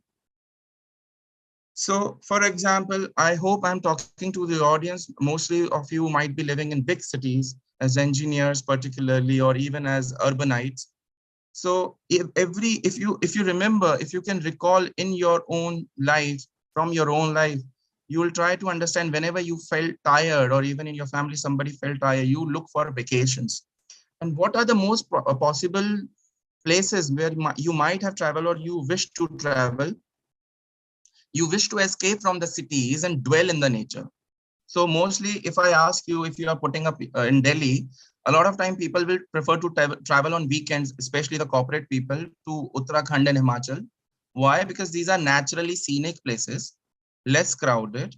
So, for example, I hope I'm talking to the audience. Mostly of you might be living in big cities as engineers, particularly, or even as urbanites. So, if you remember, if you can recall in your own life, from your own life, you will try to understand whenever you felt tired, or even in your family somebody felt tired, you look for vacations. And what are the most possible places where you might have traveled, or you wish to travel? You wish to escape from the cities and dwell in the nature. So mostly, if I ask you, if you are putting up in Delhi, a lot of time people will prefer to travel on weekends, especially the corporate people, to Uttarakhand and Himachal. Why? Because these are naturally scenic places, less crowded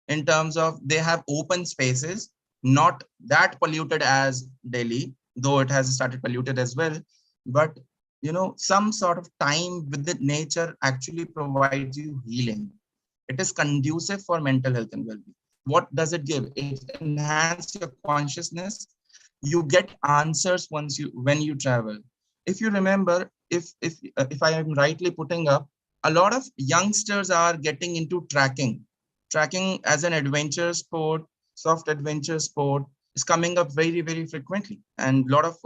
in terms of they have open spaces, not that polluted as Delhi, though it has started polluted as well. But some sort of time with the nature actually provides you healing. It is conducive for mental health and well-being. What does it give? It enhances your consciousness. You get answers when you travel. If you remember, if I am rightly putting up, a lot of youngsters are getting into tracking as an adventure sport, soft adventure sport is coming up very, very frequently. And a lot of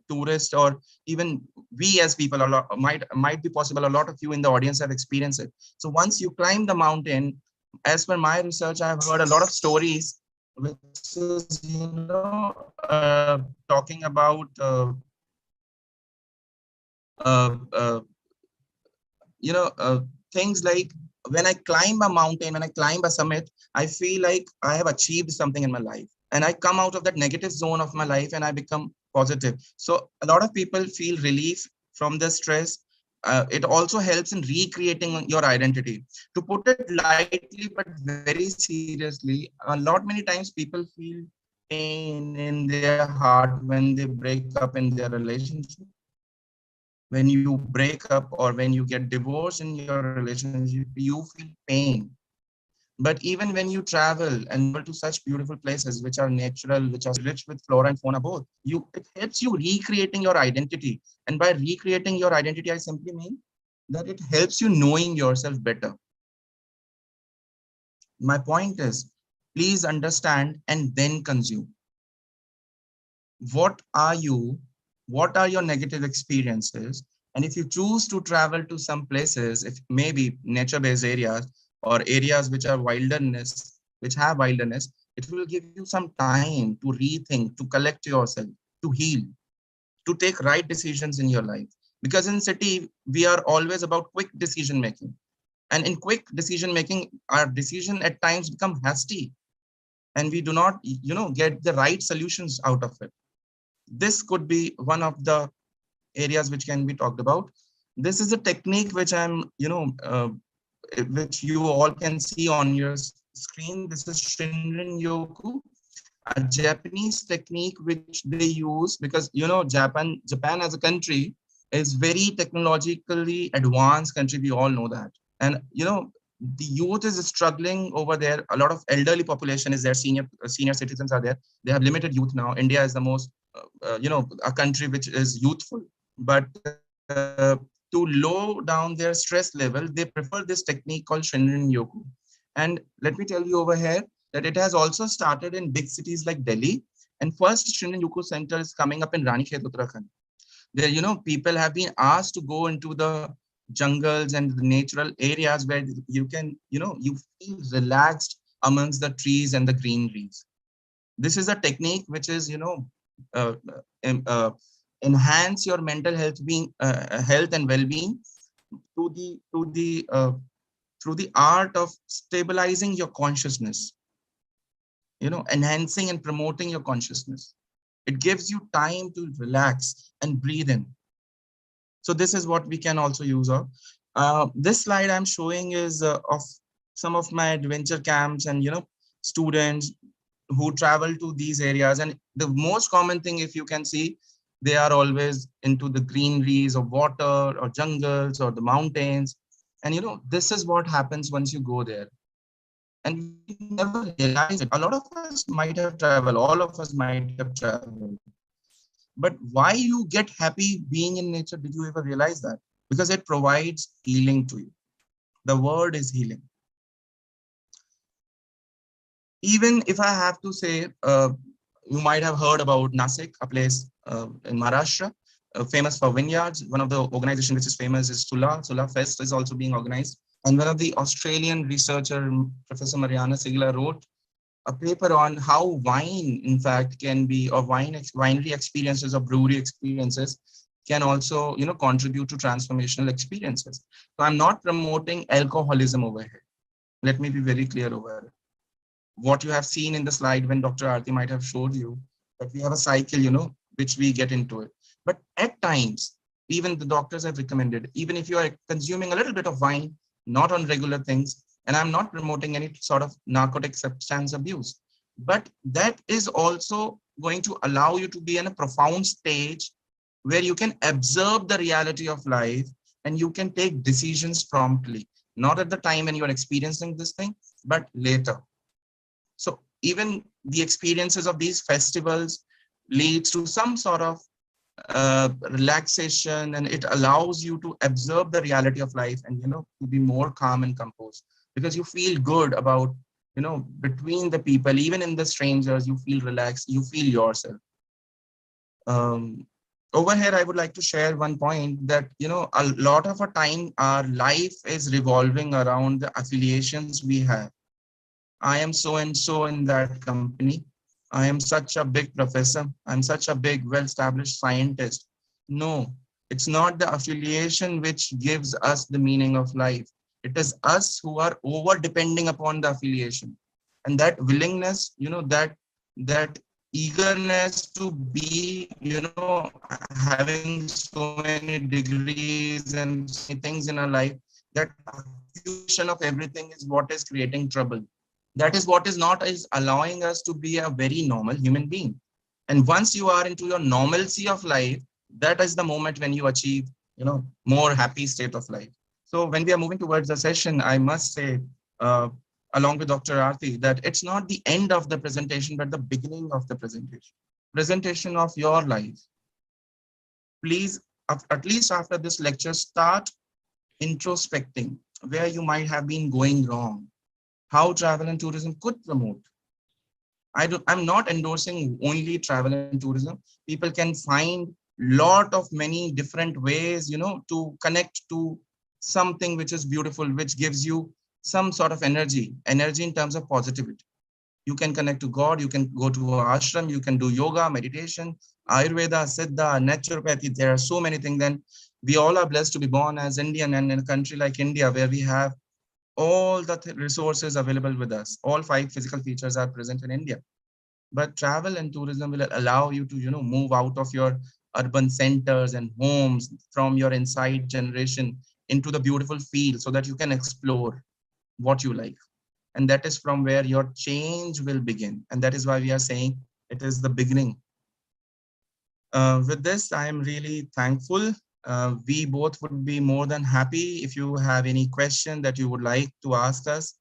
tourists, or even we as people, might be possible, a lot of you in the audience have experienced it. So once you climb the mountain, as per my research, I've heard a lot of stories, which is, talking about uh, uh, things like, when I climb a mountain, when I climb a summit, I feel like I have achieved something in my life, and I come out of that negative zone of my life and I become positive. So a lot of people feel relief from the stress. It also helps in recreating your identity. To put it lightly but very seriously, a lot many times people feel pain in their heart when they break up in their relationship. When you break up or when you get divorced in your relationship, you feel pain. But even when you travel and you travel to such beautiful places, which are natural, which are rich with flora and fauna both, it helps you recreating your identity. And by recreating your identity, I simply mean that it helps you knowing yourself better. My point is, please understand and then consume. What are you? What are your negative experiences? And if you choose to travel to some places, if maybe nature-based areas or areas which are wilderness, which have wilderness, it will give you some time to rethink, to collect yourself, to heal, to take right decisions in your life. Because in city, we are always about quick decision making. And in quick decision making, our decision at times become hasty, and we do not, get the right solutions out of it. this could be one of the areas which can be talked about. This is a technique which which you all can see on your screen. This is Shinrin Yoku, a Japanese technique which they use because Japan as a country is very technologically advanced country. We all know that, and the youth is struggling over there. A lot of elderly population is there. Senior citizens are there. They have limited youth now. India is the most a country which is youthful, but to low down their stress level, they prefer this technique called Shinrin Yoku. And let me tell you over here that it has also started in big cities like Delhi. And first Shinrin Yoku center is coming up in Ranikhet, Uttarakhand. There, people have been asked to go into the jungles and the natural areas where you can, you feel relaxed amongst the trees and the greeneries. This is a technique which is, uh, uh, enhance your mental health and well-being through the art of stabilizing your consciousness, enhancing and promoting your consciousness. It gives you time to relax and breathe in. So this is what we can also use. This slide I'm showing is of some of my adventure camps and students who travel to these areas. And the most common thing, if you can see, they are always into the greeneries or water or jungles or the mountains. And this is what happens once you go there. And we never realize it. A lot of us might have traveled, all of us might have traveled. But why you get happy being in nature, did you ever realize that? Because it provides healing to you. The word is healing. Even if I have to say, you might have heard about Nasik, a place in Maharashtra, famous for vineyards. One of the organizations which is famous is Sula Fest is also being organized. And one of the Australian researcher, Professor Mariana Sigler, wrote a paper on how wine, in fact, can be, or winery experiences or brewery experiences can also, contribute to transformational experiences. So I'm not promoting alcoholism over here. Let me be very clear over it. What you have seen in the slide when Dr. Aarti might have showed you, that we have a cycle, which we get into it. But at times, even the doctors have recommended, even if you are consuming a little bit of wine, not on regular things, and I'm not promoting any sort of narcotic substance abuse, but that is also going to allow you to be in a profound stage where you can observe the reality of life and you can take decisions promptly, not at the time when you are experiencing this thing, but later. So even the experiences of these festivals leads to some sort of relaxation, and it allows you to observe the reality of life and, to be more calm and composed, because you feel good about, between the people, even in the strangers, you feel relaxed, you feel yourself. Over here, I would like to share one point that, a lot of our time, our life is revolving around the affiliations we have. I am so and so in that company. I am such a big professor. I'm such a big, well-established scientist. No, it's not the affiliation which gives us the meaning of life. It is us who are over depending upon the affiliation. And that willingness, that eagerness to be, having so many degrees and so many things in our life, that accumulation of everything is what is creating trouble. That is what is not is allowing us to be a very normal human being. And once you are into your normalcy of life, that is the moment when you achieve, more happy state of life. So when we are moving towards the session, I must say, along with Dr. Aarti, that it's not the end of the presentation, but the beginning of the presentation of your life. Please, at least after this lecture, start introspecting where you might have been going wrong, how travel and tourism could promote. I'm not endorsing only travel and tourism. People can find lot of many different ways, to connect to something which is beautiful, which gives you some sort of energy in terms of positivity. You can connect to God, you can go to ashram, you can do yoga, meditation, Ayurveda, Siddha, naturopathy. There are so many things. Then we all are blessed to be born as Indian, and in a country like India, where we have all the resources available with us. All 5 physical features are present in India. But travel and tourism will allow you to, move out of your urban centers and homes, from your inside generation into the beautiful field, so that you can explore what you like. And that is from where your change will begin. And that is why we are saying it is the beginning. With this, I am really thankful. We both would be more than happy if you have any question that you would like to ask us.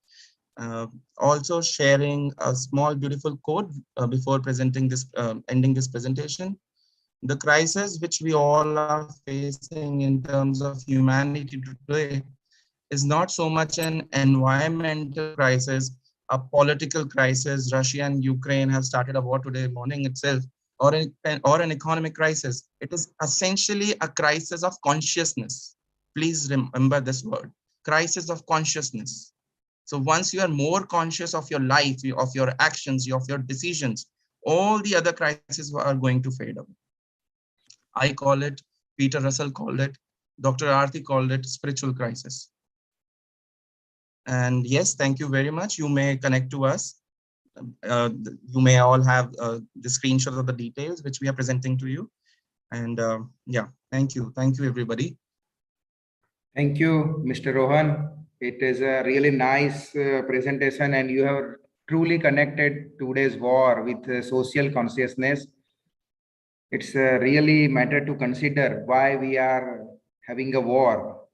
Also sharing a small beautiful quote before presenting this, ending this presentation. The crisis which we all are facing in terms of humanity today is not so much an environmental crisis, a political crisis. Russia and Ukraine have started a war today morning itself, or an economic crisis. It is essentially a crisis of consciousness. Please remember this word, crisis of consciousness. So once you are more conscious of your life, of your actions, of your decisions, all the other crises are going to fade away. I call it, Peter Russell called it, Dr. Aarti called it spiritual crisis. And yes, thank you very much. You may connect to us. You may all have the screenshots of the details which we are presenting to you. And yeah, thank you. Thank you, everybody. Thank you, Mr. Rohan. It is a really nice presentation, and you have truly connected today's war with social consciousness. It's really matter to consider why we are having a war.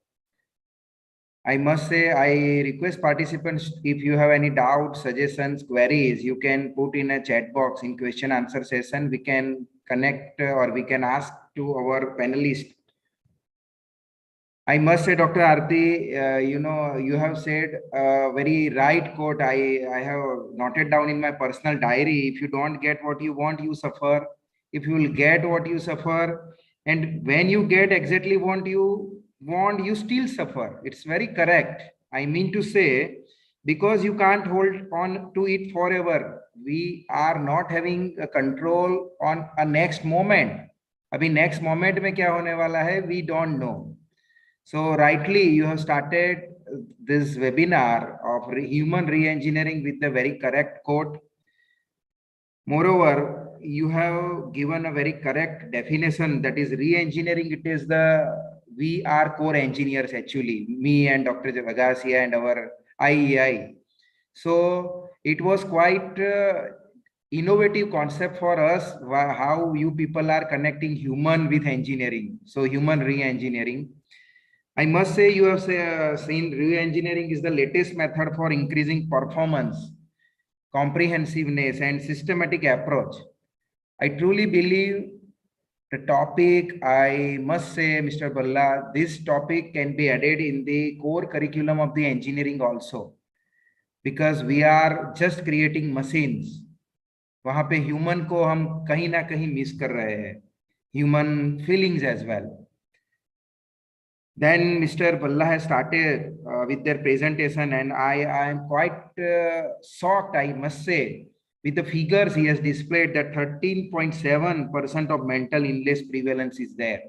I must say, I request participants, if you have any doubts, suggestions, queries, you can put in a chat box in question answer session. We can connect or we can ask to our panelists. I must say, Dr. Aarti, you have said a very right quote. I have noted down in my personal diary. If you don't get what you want, you suffer. If you will get what you suffer, and when you get exactly what you want, you still suffer. It's very correct. I mean to say, because you can't hold on to it forever. We are not having a control on a next moment. अभी next moment में क्या होने वाला है, we don't know. So rightly, you have started this webinar of human re-engineering with a very correct quote. Moreover, you have given a very correct definition, that is re-engineering. It is we are core engineers actually, me and Dr. Vagasia and our IEI. So it was quite innovative concept for us, how you people are connecting human with engineering. So human re-engineering. I must say, you have seen re-engineering is the latest method for increasing performance, comprehensiveness, and systematic approach. I truly believe the topic, I must say, Mr. Balla, this topic can be added in the core curriculum of the engineering also, because we are just creating machines. वहां पे human को हम कहीं ना कहीं miss कर रहे हैं, human feelings as well. Then Mr. Balla has started with their presentation, and I am quite shocked, I must say, with the figures he has displayed, that 13.7% of mental illness prevalence is there.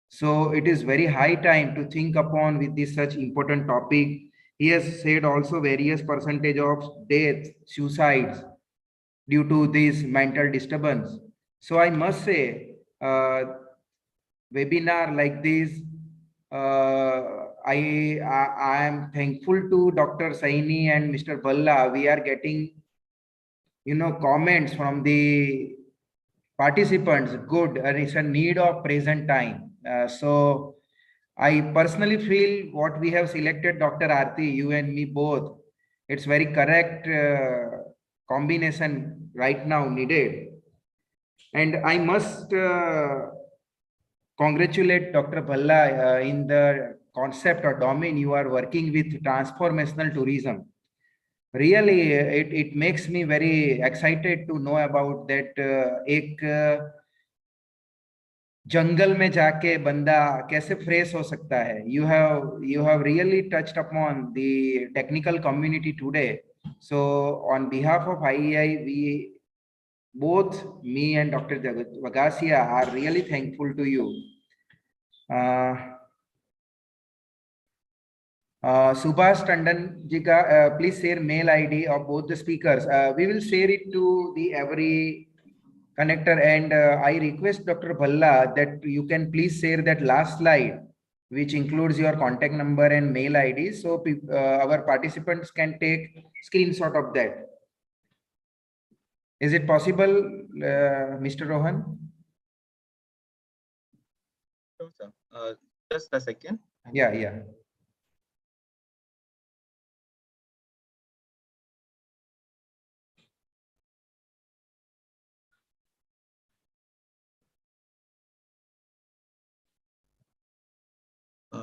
So it is very high time to think upon with this such important topic. He has said also various percentage of deaths, suicides due to this mental disturbance. So I must say, webinar like this, I am thankful to Dr. Saini and Mr. Balla. We are getting, comments from the participants. Good, and it's a need of present time. So I personally feel what we have selected, Dr. Aarti, you and me both, it's very correct combination right now needed. And I must congratulate Dr. Balla in the concept or domain you are working with, transformational tourism. Really, it makes me very excited to know about that. एक जंगल में जाके बंदा कैसे fresh हो सकता है. You have really touched upon the technical community today. So on behalf of IEI, we both, me and Dr. Vagasia, are really thankful to you. Subhash Tandon ji ka, please share mail ID of both the speakers. We will share it to the every connector, and I request Dr. Bhalla that you can please share that last slide, which includes your contact number and mail ID, so our participants can take screenshot of that. Is it possible, Mr. Rohan? Sure, sir. Just a second. Yeah.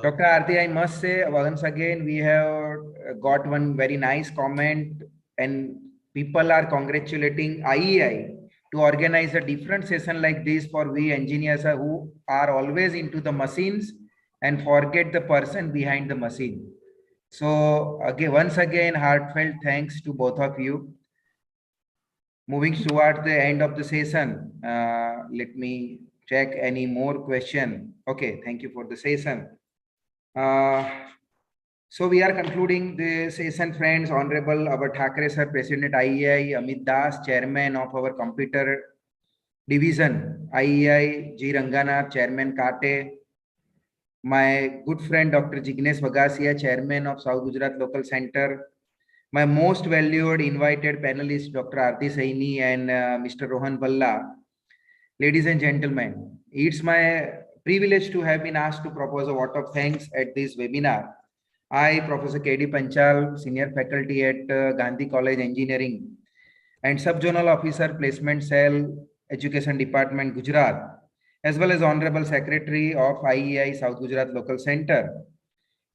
Dr. Aarti, I must say once again, we have got one very nice comment, and people are congratulating IEI to organize a different session like this for we engineers who are always into the machines and forget the person behind the machine. So again, once again, heartfelt thanks to both of you. Moving towards the end of the session, let me check any more question. Okay, thank you for the session. So we are concluding the session, friends. Honorable our Thakre sir, President IEI, Amit Das, Chairman of our Computer Division, IEI, G. Ranganath, Chairman Kate, my good friend Dr. Jignesh Vagasia, Chairman of South Gujarat Local Center, my most valued invited panelists, Dr. Aarti Saini and Mr. Rohan Bhalla. Ladies and gentlemen, it's my privilege to have been asked to propose a vote of thanks at this webinar. I, Professor K.D. Panchal, Senior Faculty at Gandhi College Engineering and Subzonal Officer Placement Cell, Education Department, Gujarat, as well as Honorable Secretary of IEI South Gujarat Local Center.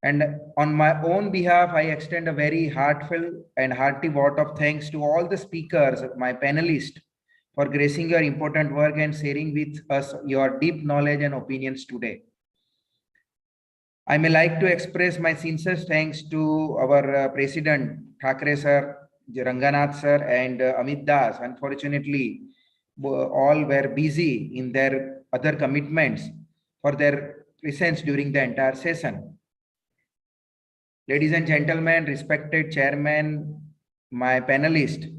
And on my own behalf, I extend a very heartfelt and hearty vote of thanks to all the speakers, my panelists, for gracing your important work and sharing with us your deep knowledge and opinions today. I may like to express my sincere thanks to our President Thakre sir, Ranganath sir, and Amit Das. Unfortunately, all were busy in their other commitments for their presence during the entire session. Ladies and gentlemen, respected chairman, my panelist,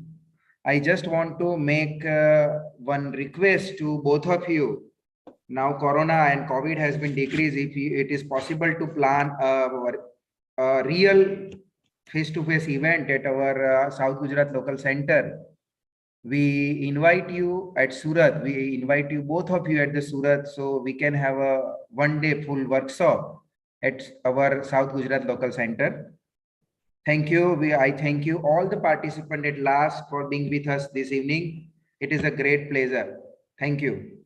I just want to make one request to both of you. Now Corona and COVID has been decreased. If it is possible to plan a real face-to-face event at our South Gujarat Local Center, we invite you at Surat. We invite you, both of you, at the Surat, so we can have a one-day full workshop at our South Gujarat Local Center. Thank you. I thank you all the participants at last for being with us this evening. It is a great pleasure. Thank you.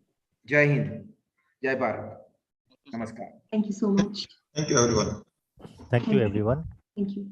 Jai Hind. Jai Bharat. Namaskar. Thank you so much. Thank you, everyone. Thank you, everyone. Thank you.